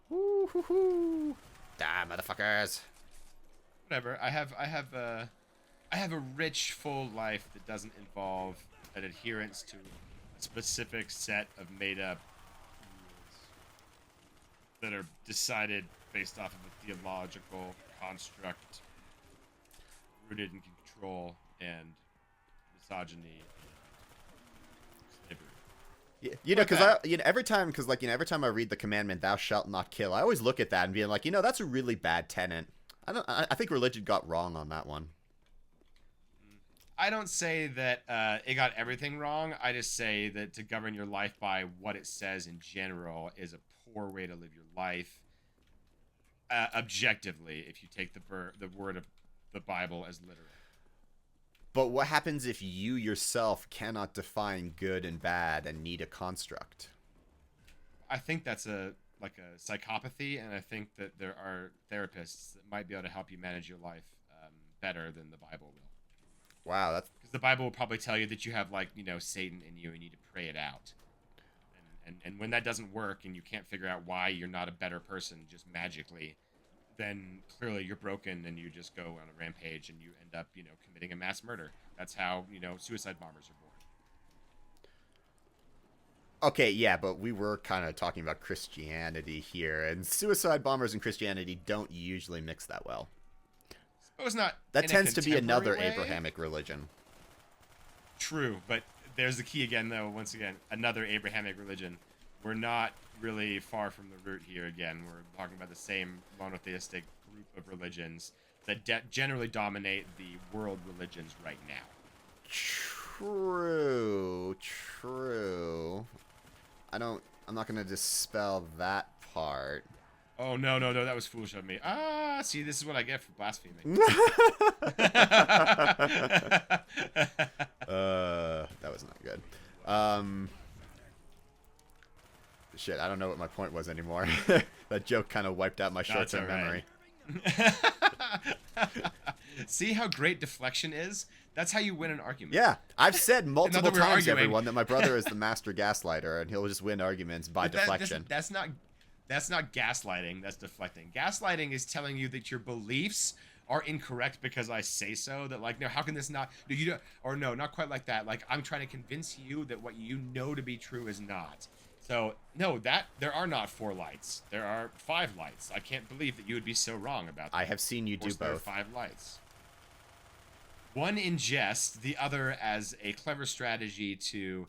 Woo-hoo-hoo. Die, motherfuckers. Whatever. I have a rich, full life that doesn't involve an adherence to a specific set of made-up rules that are decided based off of a theological construct rooted in control and misogyny. Every time I read the commandment, "Thou shalt not kill," I always look at that and be like, that's a really bad tenet. I think religion got wrong on that one. I don't say that it got everything wrong. I just say that to govern your life by what it says in general is a poor way to live your life. Objectively, if you take the word of the Bible as literal. But what happens if you yourself cannot define good and bad and need a construct? I think that's a psychopathy, and I think that there are therapists that might be able to help you manage your life better than the Bible will. Wow, that's Because the Bible will probably tell you that you have, like, Satan in you and you need to pray it out. And when that doesn't work and you can't figure out why you're not a better person just magically, then clearly you're broken and you just go on a rampage and you end up, committing a mass murder. That's how, suicide bombers are born. okay. Yeah, but we were kind of talking about Christianity here, and suicide bombers and Christianity don't usually mix that well. Suppose not. That in a tends to be another contemporary way. Abrahamic religion. True, but there's the key again, though. Once again, another Abrahamic religion. We're not really far from the root here again. We're talking about the same monotheistic group of religions that generally dominate the world religions right now. True. I'm not going to dispel that part. Oh, no, that was foolish of me. See, this is what I get for blaspheming. That was not good. Shit, I don't know what my point was anymore. That joke kind of wiped out my short-term memory. See how great deflection is? That's how you win an argument. Yeah, I've said multiple times, arguing. everyone, that my brother is the master gaslighter, and he'll just win arguments by deflection. That's not gaslighting. That's deflecting. Gaslighting is telling you that your beliefs are incorrect because I say so. That, like, no, how can this not? No, you don't, or no, not quite like that. Like, I'm trying to convince you that what you know to be true is not. So, no, there are not 4 lights. There are 5 lights. I can't believe that you would be so wrong about that. I have seen you do both. There are 5 lights. One in jest, the other as a clever strategy to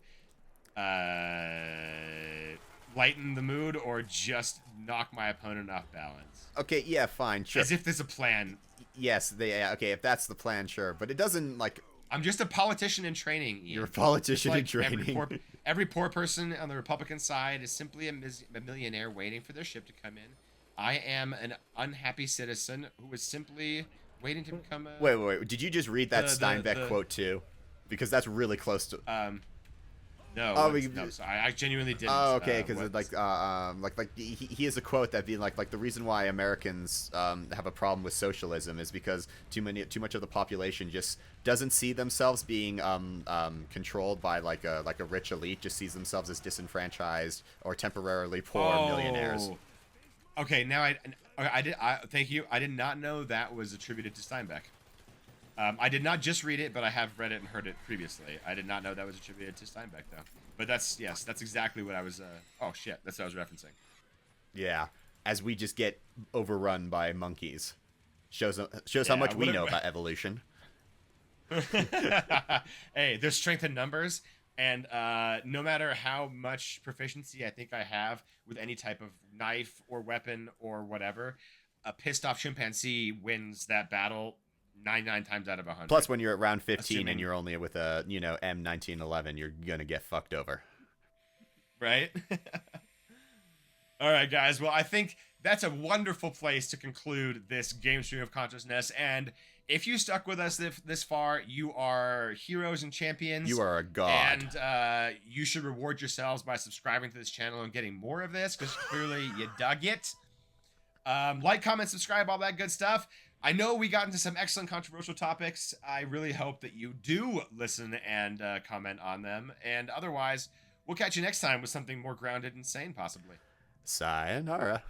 lighten the mood or just knock my opponent off balance. Okay, yeah, fine, sure. As if there's a plan. Yes, okay, if that's the plan, sure. But it doesn't, like... I'm just a politician in training, Ian. You're a politician in training. Every poor person on the Republican side is simply a millionaire waiting for their ship to come in. I am an unhappy citizen who is simply waiting to become a... Wait. Did you just read that Steinbeck quote, too? Because that's really close to... No, no, sorry, I genuinely didn't. Oh, okay, because he has a quote that being like the reason why Americans have a problem with socialism is because too much of the population just doesn't see themselves being controlled by like a rich elite, just sees themselves as disenfranchised or temporarily poor millionaires. Okay, now thank you. I did not know that was attributed to Steinbeck. I did not just read it, but I have read it and heard it previously. I did not know that was attributed to Steinbeck, though. But that's exactly what I was... oh, shit, that's what I was referencing. Yeah, as we just get overrun by monkeys. Shows how much we know about evolution. Hey, there's strength in numbers, and no matter how much proficiency I think I have with any type of knife or weapon or whatever, a pissed off chimpanzee wins that battle 99 times out of 100. Plus, when you're at round 15 and you're only with a M1911, you're gonna get fucked over. Right? All right, guys. Well, I think that's a wonderful place to conclude this game stream of consciousness. And if you stuck with us this far, you are heroes and champions. You are a god. And you should reward yourselves by subscribing to this channel and getting more of this, because clearly you dug it. Like, comment, subscribe, all that good stuff. I know we got into some excellent controversial topics. I really hope that you do listen and comment on them. And otherwise, we'll catch you next time with something more grounded and sane, possibly. Sayonara.